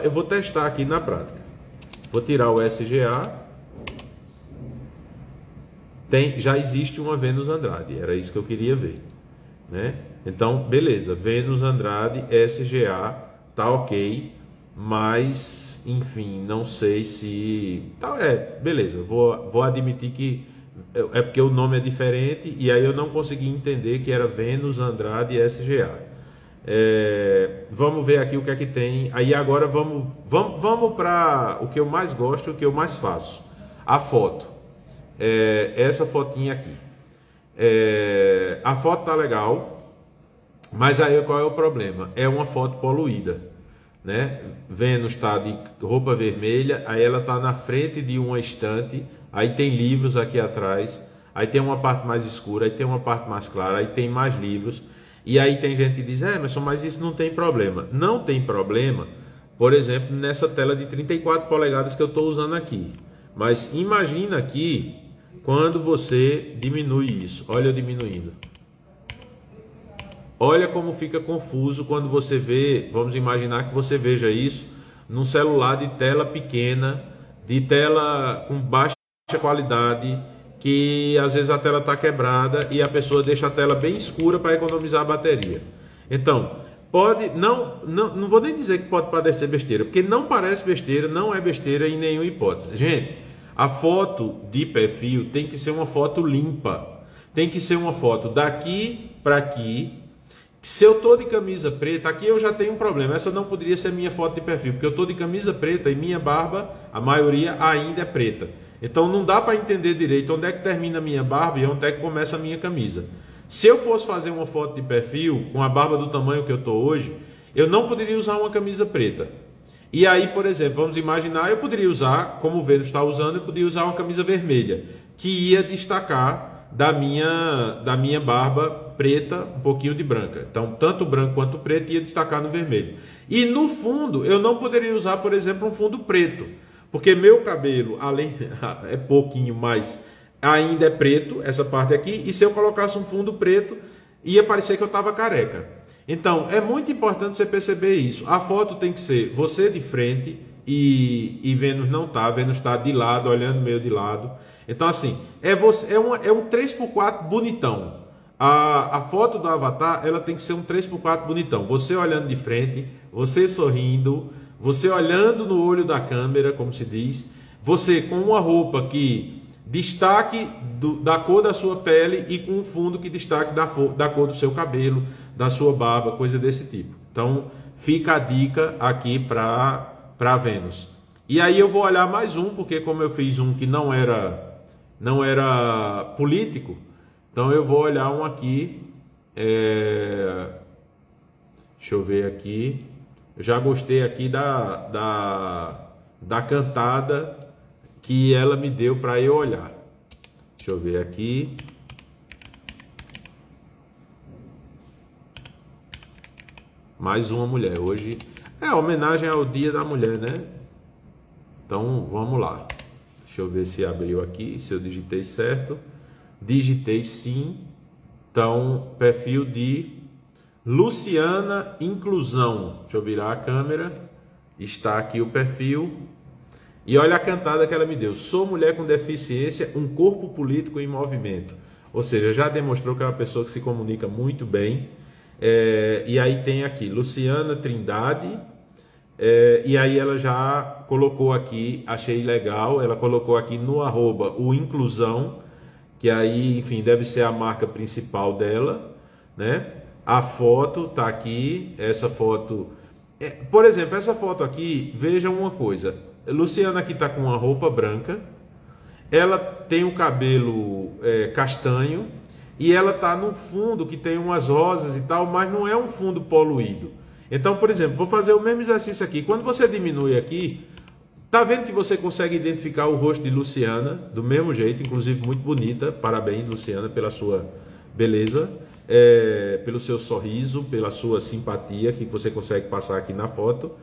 eu vou testar aqui na prática. Vou tirar o SGA. Já existe uma Vênus Andrade, era isso que eu queria ver, né? Então, beleza, Vênus Andrade SGA, tá ok, mas, enfim, não sei se... beleza, vou admitir que é porque o nome é diferente e aí eu não consegui entender que era Vênus Andrade SGA. Vamos ver aqui o que é que tem. Aí agora vamos para o que eu mais gosto, o que eu mais faço. A foto. Essa fotinha aqui. A foto tá legal, mas aí qual é o problema? É uma foto poluída, né? Vênus está de roupa vermelha, aí ela está na frente de uma estante, aí tem livros aqui atrás, aí tem uma parte mais escura, aí tem uma parte mais clara, aí tem mais livros, e aí tem gente que diz, mas isso não tem problema. Não tem problema, por exemplo, nessa tela de 34 polegadas que eu estou usando aqui. Mas imagina aqui, quando você diminui isso, olha eu diminuindo. Olha como fica confuso quando você vê, vamos imaginar que você veja isso num celular de tela pequena, de tela com baixa qualidade, que às vezes a tela está quebrada e a pessoa deixa a tela bem escura para economizar a bateria. Então, não vou nem dizer que pode parecer besteira, porque não parece besteira, não é besteira em nenhuma hipótese. Gente, a foto de perfil tem que ser uma foto limpa, tem que ser uma foto daqui para aqui. Se eu estou de camisa preta, aqui eu já tenho um problema. Essa não poderia ser minha foto de perfil, porque eu estou de camisa preta e minha barba, a maioria ainda é preta. Então não dá para entender direito onde é que termina a minha barba e onde é que começa a minha camisa. Se eu fosse fazer uma foto de perfil com a barba do tamanho que eu estou hoje, eu não poderia usar uma camisa preta. E aí, por exemplo, vamos imaginar, eu poderia usar, como o Vênus está usando, eu poderia usar uma camisa vermelha, que ia destacar da minha barba preta, um pouquinho de branca. Então, tanto branco quanto preto ia destacar no vermelho. E no fundo, eu não poderia usar, por exemplo, um fundo preto, porque meu cabelo, além é pouquinho, mas ainda é preto, essa parte aqui, e se eu colocasse um fundo preto, ia parecer que eu estava careca. Então, é muito importante você perceber isso. A foto tem que ser você de frente e Vênus não está. Vênus está de lado, olhando meio de lado. Então, assim, é um 3x4 bonitão. A foto do avatar, ela tem que ser um 3x4 bonitão. Você olhando de frente, você sorrindo, você olhando no olho da câmera, como se diz. Você com uma roupa que destaque da cor da sua pele e com um fundo que destaque da cor do seu cabelo, da sua barba, coisa desse tipo. Então, fica a dica aqui para Vênus. E aí eu vou olhar mais um, porque como eu fiz um que não era político, então eu vou olhar um aqui. Deixa eu ver aqui. Eu já gostei aqui da cantada que ela me deu para eu olhar. Deixa eu ver aqui. Mais uma mulher. Hoje é homenagem ao Dia da Mulher, né? Então vamos lá. Deixa eu ver se abriu aqui, se eu digitei certo. Digitei sim. Então, perfil de Luciana Inclusão. Deixa eu virar a câmera. Está aqui o perfil. E olha a cantada que ela me deu. Sou mulher com deficiência, um corpo político em movimento. Ou seja, já demonstrou que é uma pessoa que se comunica muito bem. E aí tem aqui Luciana Trindade, e aí ela já colocou aqui, achei legal, ela colocou aqui no arroba o Inclusão, que aí, enfim, deve ser a marca principal dela, né? A foto tá aqui, essa foto... por exemplo, essa foto aqui, vejam uma coisa, Luciana aqui tá com uma roupa branca, ela tem o cabelo castanho, e ela tá num fundo que tem umas rosas e tal, mas não é um fundo poluído. Então, por exemplo, vou fazer o mesmo exercício aqui. Quando você diminui aqui, tá vendo que você consegue identificar o rosto de Luciana do mesmo jeito, inclusive muito bonita. Parabéns, Luciana, pela sua beleza, pelo seu sorriso, pela sua simpatia que você consegue passar aqui na foto.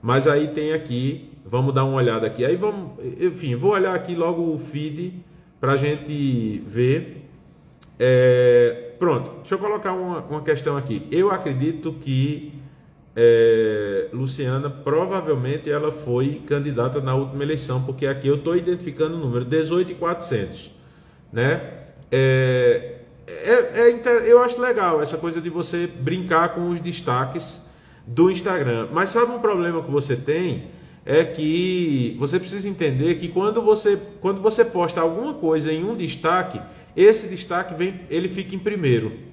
Mas aí tem aqui, vamos dar uma olhada aqui. Aí vamos, enfim, vou olhar aqui logo o feed para a gente ver. Pronto, deixa eu colocar uma questão aqui. Eu acredito que Luciana, provavelmente ela foi candidata na última eleição, porque aqui eu estou identificando o número 18.400, né? Eu acho legal essa coisa de você brincar com os destaques do Instagram, mas sabe um problema que você tem? É que você precisa entender que quando você posta alguma coisa em um destaque, esse destaque ele fica em primeiro.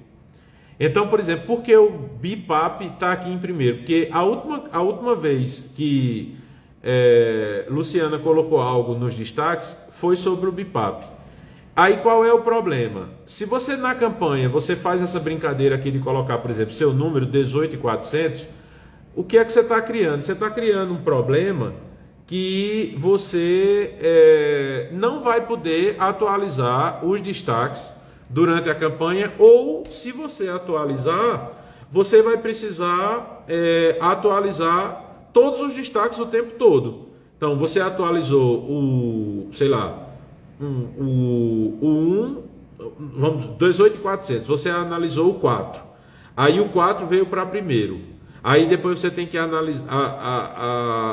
Então, por exemplo, por que o Bipap está aqui em primeiro? Porque a última vez que Luciana colocou algo nos destaques foi sobre o Bipap. Aí qual é o problema? Se você na campanha você faz essa brincadeira aqui de colocar, por exemplo, seu número 18.400, o que é que você está criando? Você está criando um problema que você não vai poder atualizar os destaques durante a campanha, ou se você atualizar, você vai precisar atualizar todos os destaques o tempo todo. Então, você atualizou o 18.400, você analisou o 4, aí o 4 veio para primeiro, aí depois você tem que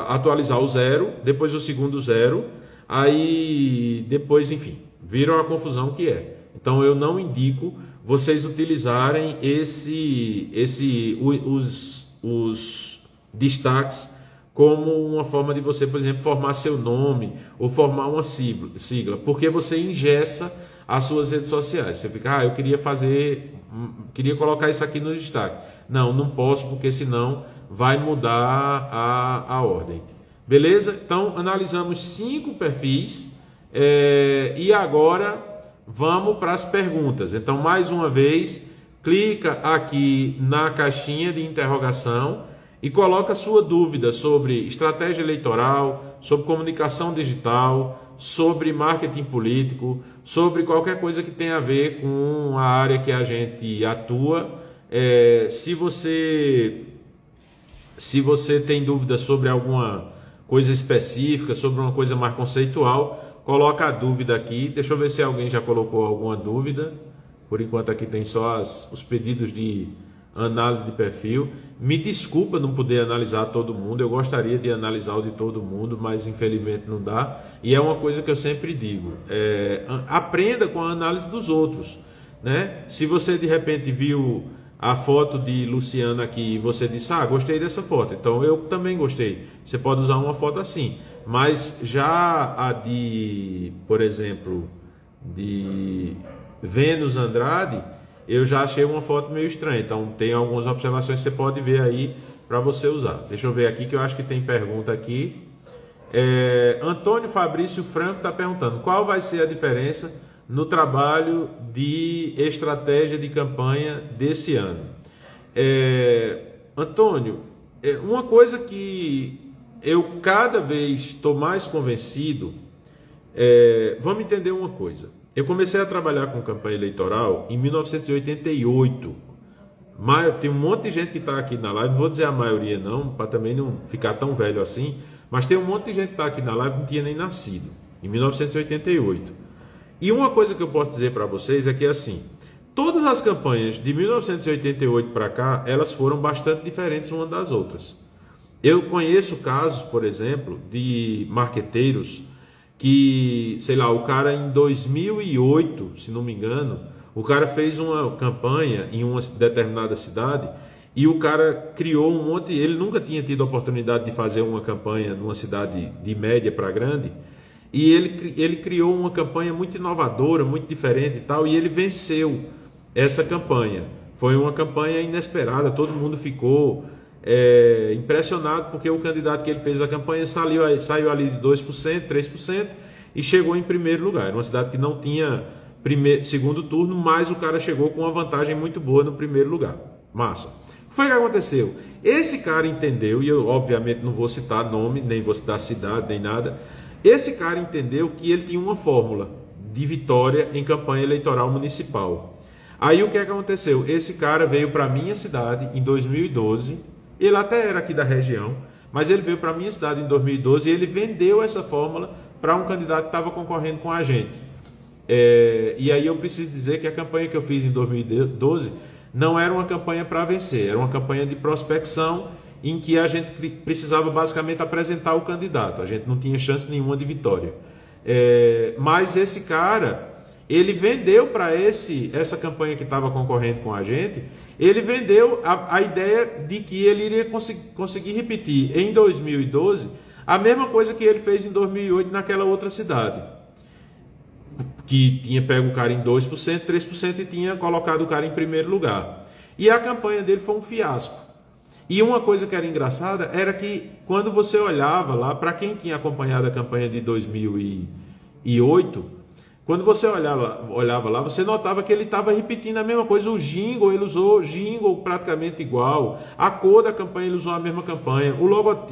atualizar o 0, depois o segundo 0, aí depois, enfim, viram a confusão que é. Então eu não indico vocês utilizarem os destaques como uma forma de você, por exemplo, formar seu nome ou formar uma sigla, porque você engessa as suas redes sociais. Você fica, eu queria colocar isso aqui no destaque. Não posso, porque senão vai mudar a ordem. Beleza? Então analisamos 5 perfis e agora vamos para as perguntas. Então, mais uma vez, clica aqui na caixinha de interrogação e coloca sua dúvida sobre estratégia eleitoral, sobre comunicação digital, sobre marketing político, sobre qualquer coisa que tenha a ver com a área que a gente atua. Se você tem dúvida sobre alguma coisa específica, sobre uma coisa mais conceitual, coloca a dúvida aqui. Deixa eu ver se alguém já colocou alguma dúvida. Por enquanto aqui tem só os pedidos de análise de perfil. Me desculpa não poder analisar todo mundo. Eu gostaria de analisar o de todo mundo, mas infelizmente não dá. E é uma coisa que eu sempre digo. Aprenda com a análise dos outros, né? Se você de repente viu a foto de Luciana aqui e você disse, gostei dessa foto, então eu também gostei. Você pode usar uma foto assim. Mas já a de, por exemplo, de Vênus Andrade, eu já achei uma foto meio estranha. Então tem algumas observações que você pode ver aí para você usar. Deixa eu ver aqui que eu acho que tem pergunta aqui. Antônio Fabrício Franco está perguntando qual vai ser a diferença no trabalho de estratégia de campanha desse ano. Antônio, uma coisa que eu cada vez estou mais convencido, vamos entender uma coisa. Eu comecei a trabalhar com campanha eleitoral em 1988. Tem um monte de gente que está aqui na live, não vou dizer a maioria não, para também não ficar tão velho assim, mas tem um monte de gente que está aqui na live que não tinha nem nascido, em 1988. E uma coisa que eu posso dizer para vocês é que assim, todas as campanhas de 1988 para cá, elas foram bastante diferentes umas das outras. Eu conheço casos, por exemplo, de marqueteiros que, sei lá, o cara em 2008, se não me engano, O cara fez uma campanha em uma determinada cidade e o cara criou um monte. Ele nunca tinha tido a oportunidade de fazer uma campanha numa cidade de média para grande. E ele criou uma campanha muito inovadora, muito diferente e tal. E ele venceu essa campanha. Foi uma campanha inesperada. Todo mundo ficou impressionado porque o candidato que ele fez a campanha saiu ali de 2%, 3% e chegou em primeiro lugar. Era uma cidade que não tinha segundo turno, mas o cara chegou com uma vantagem muito boa no primeiro lugar. Massa. O que foi que aconteceu? Esse cara entendeu, e eu obviamente não vou citar nome, nem vou citar cidade, nem nada. Esse cara entendeu que ele tinha uma fórmula de vitória em campanha eleitoral municipal. Aí o que aconteceu? Esse cara veio para a minha cidade em 2012, ele até era aqui da região, mas ele veio para a minha cidade em 2012 e ele vendeu essa fórmula para um candidato que estava concorrendo com a gente. E aí eu preciso dizer que a campanha que eu fiz em 2012 não era uma campanha para vencer, era uma campanha de prospecção em que a gente precisava basicamente apresentar o candidato, a gente não tinha chance nenhuma de vitória. Mas esse cara, ele vendeu para essa campanha que estava concorrendo com a gente, ele vendeu a ideia de que ele iria conseguir repetir em 2012 a mesma coisa que ele fez em 2008 naquela outra cidade, que tinha pego o cara em 2%, 3% e tinha colocado o cara em primeiro lugar. E a campanha dele foi um fiasco. E uma coisa que era engraçada era que quando você olhava lá, para quem tinha acompanhado a campanha de 2008, quando você olhava lá, você notava que ele estava repetindo a mesma coisa. O jingle, ele usou jingle praticamente igual. A cor da campanha, ele usou a mesma campanha.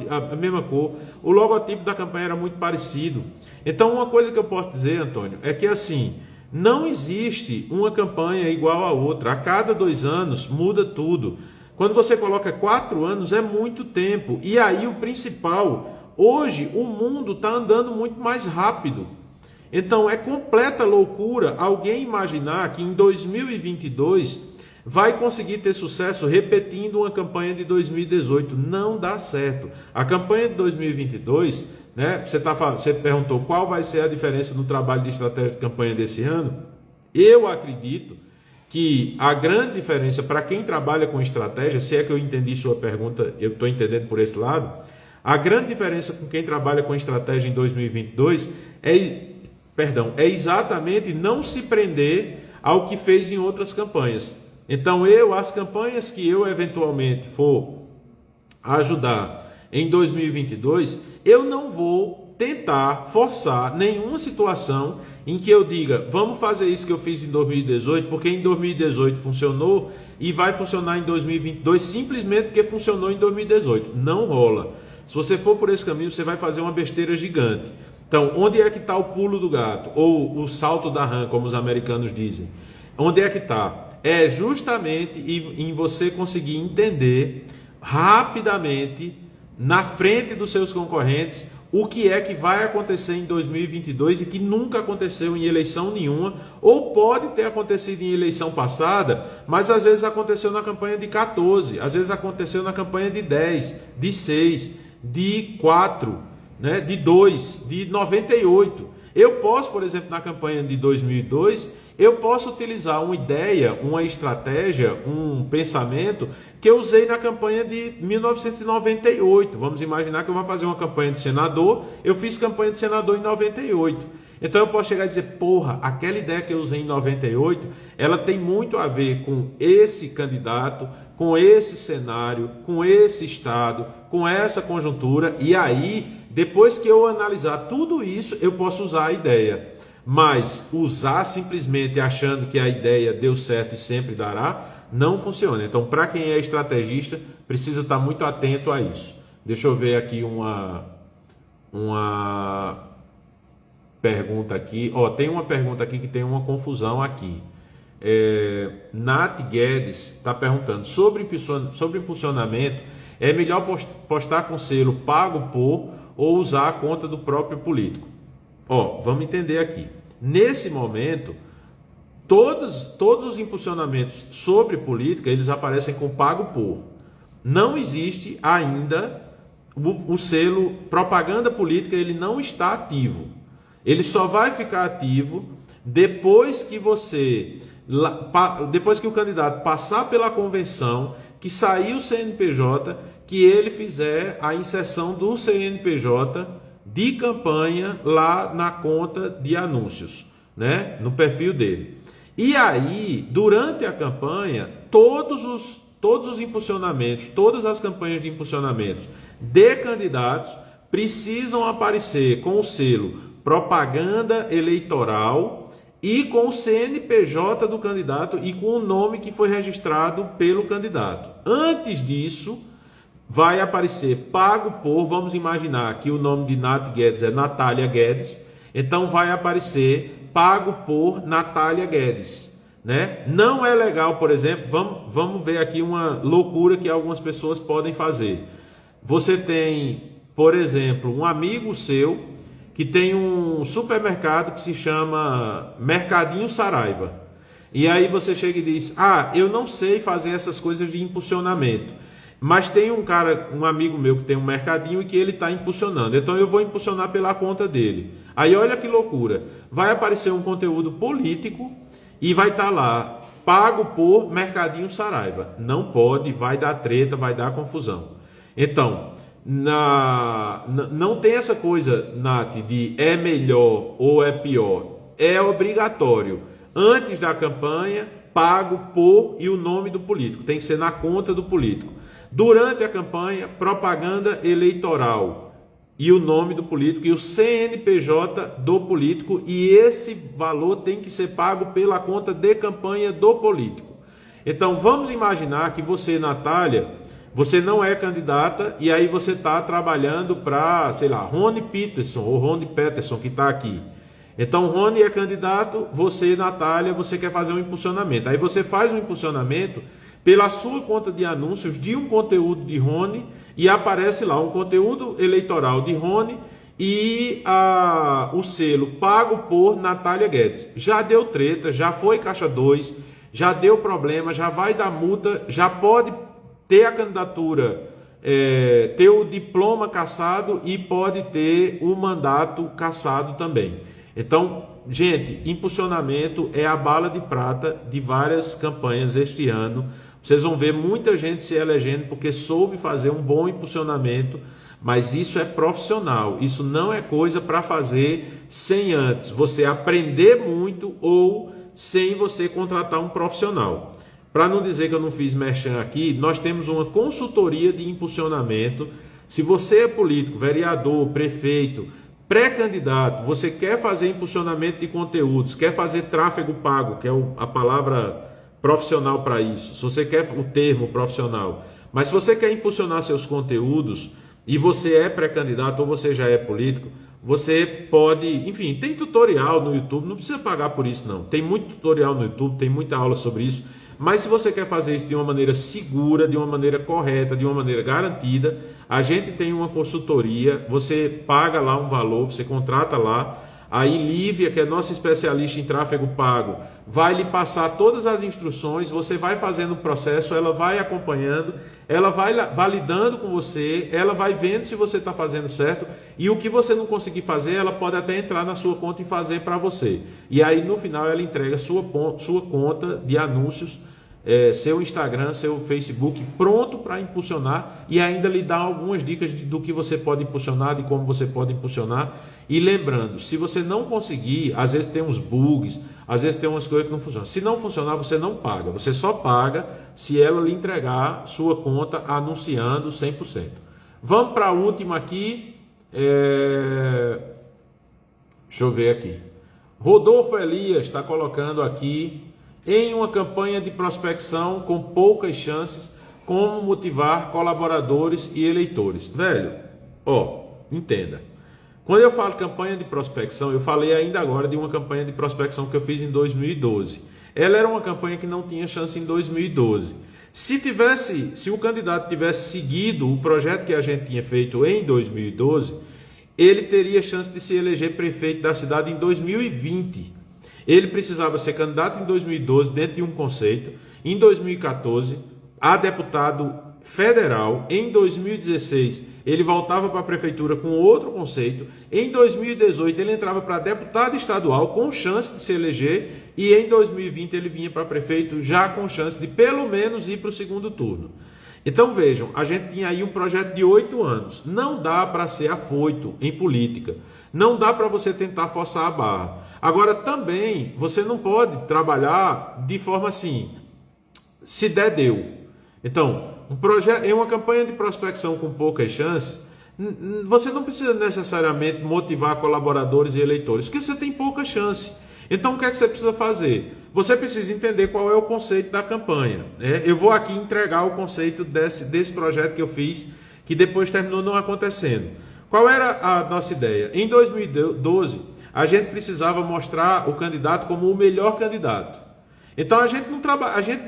A mesma cor. O logotipo da campanha era muito parecido. Então, uma coisa que eu posso dizer, Antônio, é que assim, não existe uma campanha igual a outra. A cada 2 anos muda tudo. Quando você coloca 4 anos, é muito tempo. E aí o principal, hoje o mundo está andando muito mais rápido. Então é completa loucura alguém imaginar que em 2022 vai conseguir ter sucesso repetindo uma campanha de 2018. Não dá certo. A campanha de 2022, né, você perguntou qual vai ser a diferença no trabalho de estratégia de campanha desse ano. Eu acredito que a grande diferença para quem trabalha com estratégia, se é que eu entendi sua pergunta, eu estou entendendo por esse lado, a grande diferença com quem trabalha com estratégia em 2022 é exatamente não se prender ao que fez em outras campanhas. Então as campanhas que eu eventualmente for ajudar em 2022, eu não vou tentar forçar nenhuma situação em que eu diga, vamos fazer isso que eu fiz em 2018, porque em 2018 funcionou e vai funcionar em 2022 simplesmente porque funcionou em 2018. Não rola. Se você for por esse caminho, você vai fazer uma besteira gigante. Então, onde é que está o pulo do gato? Ou o salto da rã, como os americanos dizem? Onde é que está? É justamente em você conseguir entender rapidamente, na frente dos seus concorrentes, o que é que vai acontecer em 2022 e que nunca aconteceu em eleição nenhuma, ou pode ter acontecido em eleição passada, mas às vezes aconteceu na campanha de 14, às vezes aconteceu na campanha de 10, de 6, de 4, né, de 2, de 98. Eu posso, por exemplo, na campanha de 2002, eu posso utilizar uma ideia, uma estratégia, um pensamento que eu usei na campanha de 1998. Vamos imaginar que eu vou fazer uma campanha de senador, eu fiz campanha de senador em 98. Então eu posso chegar e dizer, porra, aquela ideia que eu usei em 98, ela tem muito a ver com esse candidato, com esse cenário, com esse estado, com essa conjuntura, e aí, depois que eu analisar tudo isso, eu posso usar a ideia. Mas usar simplesmente achando que a ideia deu certo e sempre dará, não funciona. Então, para quem é estrategista, precisa estar muito atento a isso. Deixa eu ver aqui uma pergunta aqui. Tem uma pergunta aqui que tem uma confusão aqui. Nath Guedes está perguntando sobre impulsionamento. É melhor postar com selo pago por ou usar a conta do próprio político? Vamos entender aqui. Nesse momento, todos os impulsionamentos sobre política, eles aparecem com pago por. Não existe ainda o selo propaganda política, ele não está ativo. Ele só vai ficar ativo depois que você depois que o candidato passar pela convenção, que sair o CNPJ, que ele fizer a inserção do CNPJ de campanha lá na conta de anúncios, né? No perfil dele. E aí, durante a campanha, todos os impulsionamentos, todas as campanhas de impulsionamentos de candidatos precisam aparecer com o selo propaganda eleitoral e com o CNPJ do candidato e com o nome que foi registrado pelo candidato. Antes disso, vai aparecer pago por, vamos imaginar que o nome de Nath Guedes é Natália Guedes, então vai aparecer pago por Natália Guedes, né? Não é legal, por exemplo, vamos ver aqui uma loucura que algumas pessoas podem fazer. Você tem, por exemplo, um amigo seu que tem um supermercado que se chama Mercadinho Saraiva. E aí você chega e diz, eu não sei fazer essas coisas de impulsionamento, mas tem um amigo meu que tem um mercadinho e que ele está impulsionando, então eu vou impulsionar pela conta dele. Aí olha que loucura, vai aparecer um conteúdo político e vai estar lá, pago por Mercadinho Saraiva. Não pode, vai dar treta, vai dar confusão. Então, não tem essa coisa, Nath, de é melhor ou é pior. É obrigatório, antes da campanha, pago por e o nome do político. Tem que ser na conta do político. Durante a campanha, propaganda eleitoral e o nome do político e o CNPJ do político, e esse valor tem que ser pago pela conta de campanha do político. Então vamos imaginar que você, Natália, você não é candidata e aí você está trabalhando para, sei lá, Rony Peterson ou Rony Peterson que está aqui. Então Rony é candidato, você, Natália, você quer fazer um impulsionamento. Aí você faz um impulsionamento pela sua conta de anúncios de um conteúdo de Rony e aparece lá um conteúdo eleitoral de Rony e o selo pago por Natália Guedes. Já deu treta, já foi caixa 2, já deu problema, já vai dar multa, já pode ter a candidatura, ter o diploma cassado e pode ter o mandato cassado também. Então, gente, impulsionamento é a bala de prata de várias campanhas este ano. Vocês vão ver muita gente se elegendo porque soube fazer um bom impulsionamento, mas isso é profissional, isso não é coisa para fazer sem antes você aprender muito ou sem você contratar um profissional. Para não dizer que eu não fiz merchan aqui, nós temos uma consultoria de impulsionamento. Se você é político, vereador, prefeito, pré-candidato, você quer fazer impulsionamento de conteúdos, quer fazer tráfego pago, que é a palavra profissional para isso, se você quer o termo profissional, mas se você quer impulsionar seus conteúdos e você é pré-candidato ou você já é político, você pode, enfim, tem tutorial no YouTube, não precisa pagar por isso não, tem muito tutorial no YouTube, tem muita aula sobre isso, mas se você quer fazer isso de uma maneira segura, de uma maneira correta, de uma maneira garantida, a gente tem uma consultoria, você paga lá um valor, você contrata lá, aí Lívia, que é nossa especialista em tráfego pago, vai lhe passar todas as instruções, você vai fazendo o processo, ela vai acompanhando, ela vai validando com você, ela vai vendo se você está fazendo certo, e o que você não conseguir fazer, ela pode até entrar na sua conta e fazer para você. E aí no final ela entrega sua conta de anúncios, seu Instagram, seu Facebook pronto para impulsionar e ainda lhe dá algumas dicas do que você pode impulsionar, de como você pode impulsionar. E lembrando, se você não conseguir, às vezes tem uns bugs, às vezes tem umas coisas que não funcionam. Se não funcionar, você não paga. Você só paga se ela lhe entregar sua conta anunciando 100%. Vamos para a última aqui. Deixa eu ver aqui. Rodolfo Elias está colocando aqui: em uma campanha de prospecção com poucas chances, como motivar colaboradores e eleitores? Velho, entenda. Quando eu falo campanha de prospecção, eu falei ainda agora de uma campanha de prospecção que eu fiz em 2012. Ela era uma campanha que não tinha chance em 2012. Se o candidato tivesse seguido o projeto que a gente tinha feito em 2012, ele teria chance de se eleger prefeito da cidade em 2020. Ele precisava ser candidato em 2012 dentro de um conceito, em 2014 a deputado federal. Em 2016, ele voltava para a prefeitura com outro conceito. Em 2018, ele entrava para deputado estadual com chance de se eleger. E em 2020, ele vinha para prefeito já com chance de pelo menos ir para o segundo turno. Então vejam, a gente tinha aí um projeto de 8 anos. Não dá para ser afoito em política. Não dá para você tentar forçar a barra. Agora também, você não pode trabalhar de forma assim, se der, deu. Então, um projeto, em uma campanha de prospecção com poucas chances, você não precisa necessariamente motivar colaboradores e eleitores, porque você tem pouca chance. Então, o que é que você precisa fazer? Você precisa entender qual é o conceito da campanha. Eu vou aqui entregar o conceito desse projeto que eu fiz, que depois terminou não acontecendo. Qual era a nossa ideia? Em 2012, a gente precisava mostrar o candidato como o melhor candidato. Então, a gente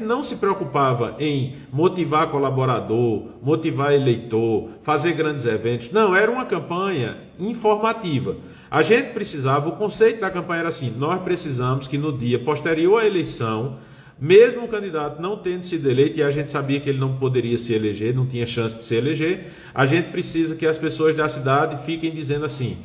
não se preocupava em motivar colaborador, motivar eleitor, fazer grandes eventos. Não, era uma campanha informativa. A gente precisava, o conceito da campanha era assim, nós precisamos que no dia posterior à eleição, mesmo o candidato não tendo sido eleito, e a gente sabia que ele não poderia se eleger, não tinha chance de se eleger, a gente precisa que as pessoas da cidade fiquem dizendo assim,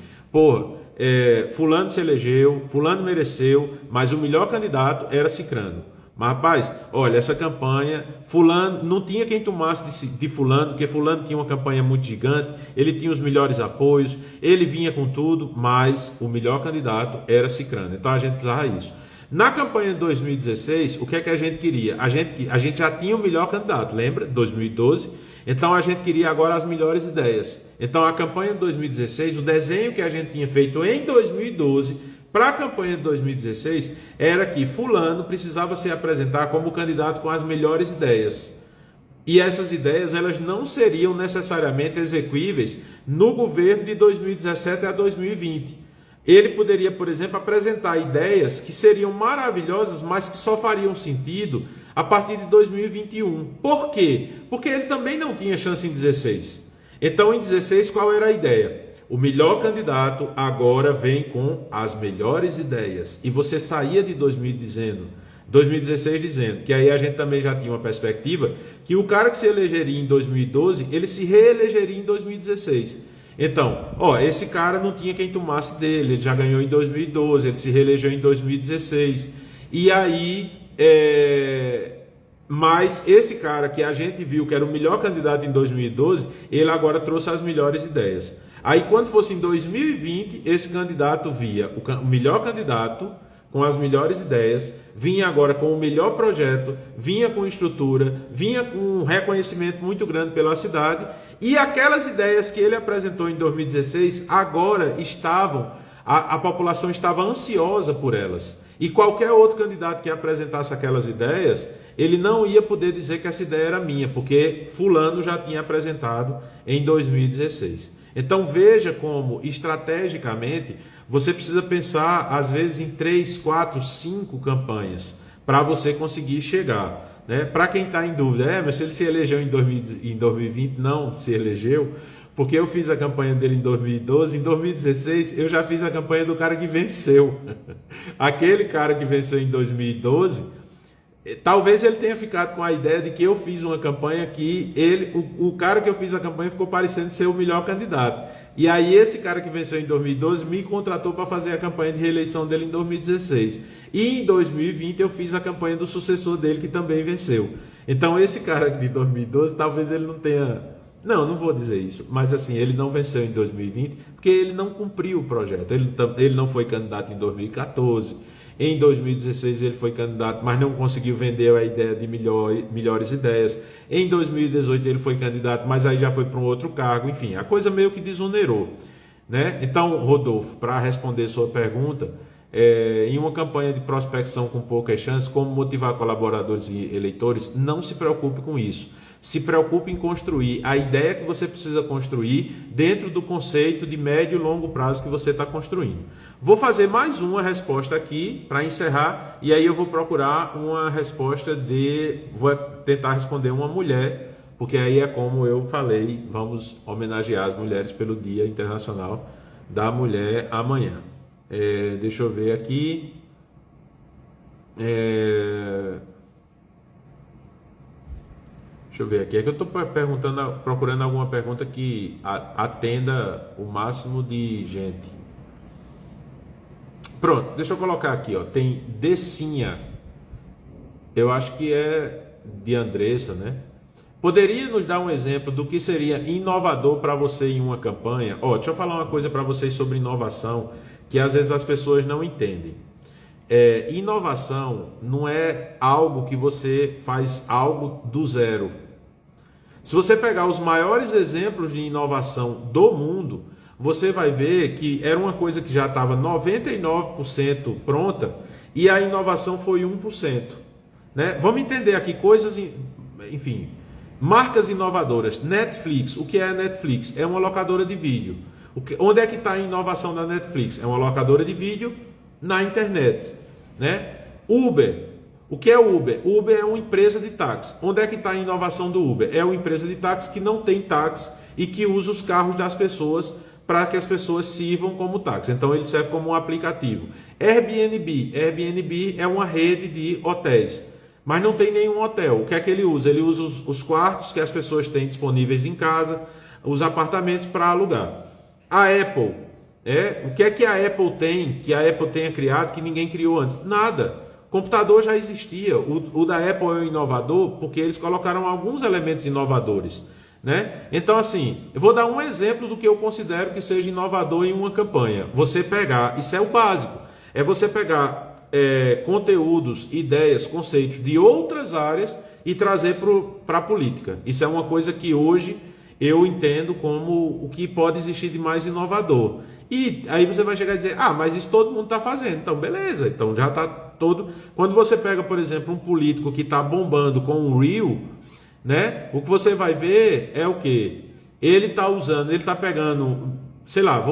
fulano se elegeu, fulano mereceu, mas o melhor candidato era Cicrano. Mas rapaz, olha, essa campanha, fulano, não tinha quem tomasse de fulano, porque fulano tinha uma campanha muito gigante, ele tinha os melhores apoios, ele vinha com tudo, mas o melhor candidato era Cicrano. Então a gente precisava disso. Na campanha de 2016, o que é que a gente queria? A gente já tinha o melhor candidato, lembra? 2012. Então a gente queria agora as melhores ideias. Então a campanha de 2016, o desenho que a gente tinha feito em 2012 para a campanha de 2016 era que fulano precisava se apresentar como candidato com as melhores ideias. E essas ideias elas não seriam necessariamente execuíveis no governo de 2017 a 2020. Ele poderia, por exemplo, apresentar ideias que seriam maravilhosas, mas que só fariam sentido a partir de 2021. Por quê? Porque ele também não tinha chance em 16. Então, em 16, qual era a ideia? O melhor candidato agora vem com as melhores ideias. E você saía de 2016 dizendo que aí a gente também já tinha uma perspectiva que o cara que se elegeria em 2012, ele se reelegeria em 2016. Então, esse cara não tinha quem tomasse dele, ele já ganhou em 2012, ele se reelegeu em 2016. E aí, mas esse cara que a gente viu que era o melhor candidato em 2012, ele agora trouxe as melhores ideias. Aí quando fosse em 2020, esse candidato via o melhor candidato com as melhores ideias, vinha agora com o melhor projeto, vinha com estrutura, vinha com um reconhecimento muito grande pela cidade, e aquelas ideias que ele apresentou em 2016, agora a população estava ansiosa por elas. E qualquer outro candidato que apresentasse aquelas ideias, ele não ia poder dizer que essa ideia era minha, porque fulano já tinha apresentado em 2016. Então veja como, estrategicamente, você precisa pensar, às vezes, em 3, 4, 5 campanhas para você conseguir chegar. Né? Para quem está em dúvida, mas se ele se elegeu em 2020, não se elegeu, porque eu fiz a campanha dele em 2012, em 2016 eu já fiz a campanha do cara que venceu. Aquele cara que venceu em 2012... Talvez ele tenha ficado com a ideia de que eu fiz uma campanha que o cara que eu fiz a campanha ficou parecendo ser o melhor candidato. E aí esse cara que venceu em 2012 me contratou para fazer a campanha de reeleição dele em 2016. E em 2020 eu fiz a campanha do sucessor dele que também venceu. Então esse cara de 2012 talvez ele não tenha... Não vou dizer isso, mas assim, ele não venceu em 2020 porque ele não cumpriu o projeto. Ele não foi candidato em 2014. Em 2016 ele foi candidato, mas não conseguiu vender a ideia de melhores ideias. Em 2018 ele foi candidato, mas aí já foi para um outro cargo. Enfim, a coisa meio que desonerou. Né? Então, Rodolfo, para responder sua pergunta, em uma campanha de prospecção com poucas chances, como motivar colaboradores e eleitores, não se preocupe com isso. Se preocupe em construir a ideia que você precisa construir dentro do conceito de médio e longo prazo que você está construindo. Vou fazer mais uma resposta aqui para encerrar e aí eu vou procurar uma resposta vou tentar responder uma mulher, porque aí é como eu falei, vamos homenagear as mulheres pelo Dia Internacional da Mulher amanhã. Deixa eu ver aqui. Deixa eu ver aqui. É que eu estou procurando alguma pergunta que atenda o máximo de gente. Pronto, deixa eu colocar aqui, ó. Tem Decinha. Eu acho que é de Andressa, né? Poderia nos dar um exemplo do que seria inovador para você em uma campanha? Ó, deixa eu falar uma coisa para vocês sobre inovação, que às vezes as pessoas não entendem. Inovação não é algo que você faz algo do zero. Se você pegar os maiores exemplos de inovação do mundo, você vai ver que era uma coisa que já estava 99% pronta e a inovação foi 1%. Né? Vamos entender aqui coisas, enfim, marcas inovadoras. Netflix, o que é a Netflix? É uma locadora de vídeo. Onde é que está a inovação da Netflix? É uma locadora de vídeo na internet. Né? Uber, o que é Uber? Uber é uma empresa de táxi. Onde é que está a inovação do Uber? É uma empresa de táxi que não tem táxi e que usa os carros das pessoas para que as pessoas sirvam como táxi. Então ele serve como um aplicativo. Airbnb é uma rede de hotéis, mas não tem nenhum hotel. O que é que ele usa? Ele usa os quartos que as pessoas têm disponíveis em casa, os apartamentos para alugar. A Apple, o que é que a Apple tem, que a Apple tenha criado, que ninguém criou antes? Nada. Computador já existia. O da Apple é um inovador porque eles colocaram alguns elementos inovadores. Né? Então, assim, eu vou dar um exemplo do que eu considero que seja inovador em uma campanha. Você pegar, isso é o básico, é você pegar conteúdos, ideias, conceitos de outras áreas e trazer para a política. Isso é uma coisa que hoje eu entendo como o que pode existir de mais inovador. E aí você vai chegar e dizer, mas isso todo mundo está fazendo. Então, beleza, então já está todo... Quando você pega, por exemplo, um político que está bombando com um Reel, né? O que você vai ver é o que? Ele está usando, ele está pegando, sei lá,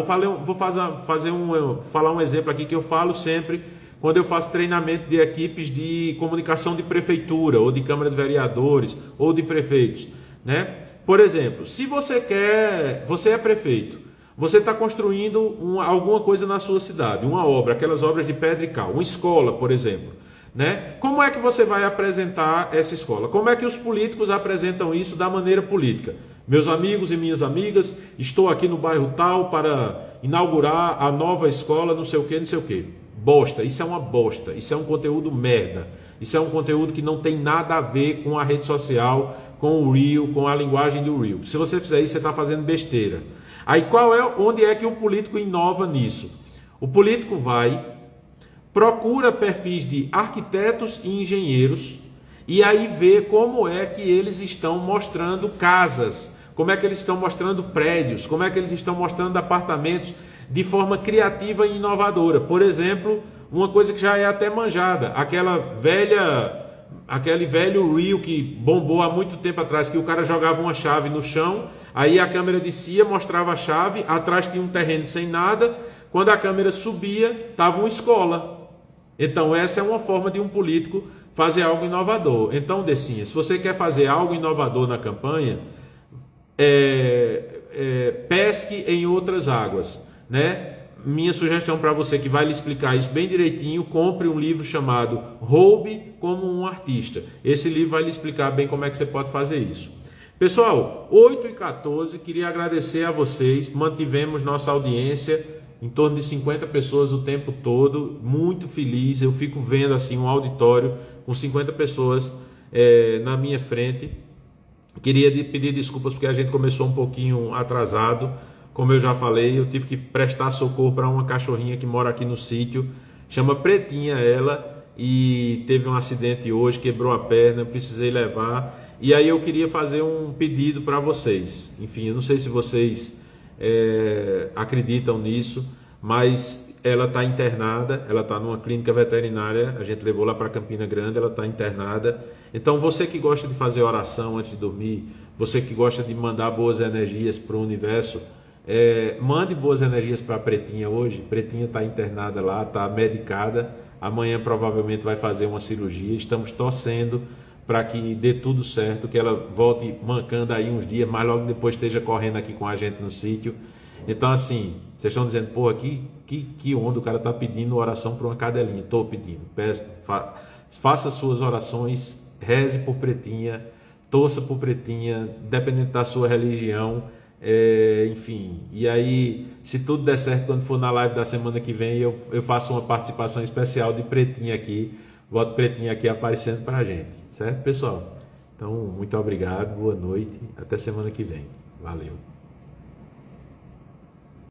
falar um exemplo aqui que eu falo sempre quando eu faço treinamento de equipes de comunicação de prefeitura, ou de Câmara de Vereadores, ou de prefeitos, né? Por exemplo, se você é prefeito, você está construindo alguma coisa na sua cidade, uma obra, aquelas obras de pedra e cal, uma escola, por exemplo. Né? Como é que você vai apresentar essa escola? Como é que os políticos apresentam isso da maneira política? Meus amigos e minhas amigas, estou aqui no bairro tal para inaugurar a nova escola, não sei o que, não sei o que. Bosta, isso é uma bosta, isso é um conteúdo merda. Isso é um conteúdo que não tem nada a ver com a rede social, com o Reel, com a linguagem do Reel. Se você fizer isso, você está fazendo besteira. Aí onde é que o político inova nisso? O político procura perfis de arquitetos e engenheiros e aí vê como é que eles estão mostrando casas, como é que eles estão mostrando prédios, como é que eles estão mostrando apartamentos de forma criativa e inovadora. Por exemplo, uma coisa que já é até manjada, aquele velho Reel que bombou há muito tempo atrás, que o cara jogava uma chave no chão, aí a câmera descia, mostrava a chave, atrás tinha um terreno sem nada, quando a câmera subia, estava uma escola. Então essa é uma forma de um político fazer algo inovador. Então, Decinha, se você quer fazer algo inovador na campanha, pesque em outras águas, né? Minha sugestão para você que vai lhe explicar isso bem direitinho, compre um livro chamado Roube como um Artista. Esse livro vai lhe explicar bem como é que você pode fazer isso. Pessoal, 8h14, queria agradecer a vocês, mantivemos nossa audiência em torno de 50 pessoas o tempo todo, muito feliz, eu fico vendo assim um auditório com 50 pessoas na minha frente. Queria pedir desculpas porque a gente começou um pouquinho atrasado, como eu já falei, eu tive que prestar socorro para uma cachorrinha que mora aqui no sítio, chama Pretinha ela, e teve um acidente hoje, quebrou a perna, precisei levar, e aí eu queria fazer um pedido para vocês. Enfim, eu não sei se vocês acreditam nisso, mas ela está internada, ela está numa clínica veterinária, a gente levou lá para Campina Grande, ela está internada. Então você que gosta de fazer oração antes de dormir, você que gosta de mandar boas energias para o universo, mande boas energias para a Pretinha hoje. Pretinha está internada lá, está medicada, amanhã provavelmente vai fazer uma cirurgia, estamos torcendo para que dê tudo certo, que ela volte mancando aí uns dias, mas logo depois esteja correndo aqui com a gente no sítio. Então assim, vocês estão dizendo, porra, que onda, o cara está pedindo oração para uma cadelinha. Estou pedindo, faça suas orações, reze por Pretinha, torça por Pretinha, dependendo da sua religião, enfim. E aí, se tudo der certo, quando for na live da semana que vem, eu faço uma participação especial de Pretinha aqui, voto Pretinha aqui aparecendo pra gente, certo, pessoal? Então, muito obrigado, boa noite, até semana que vem. Valeu.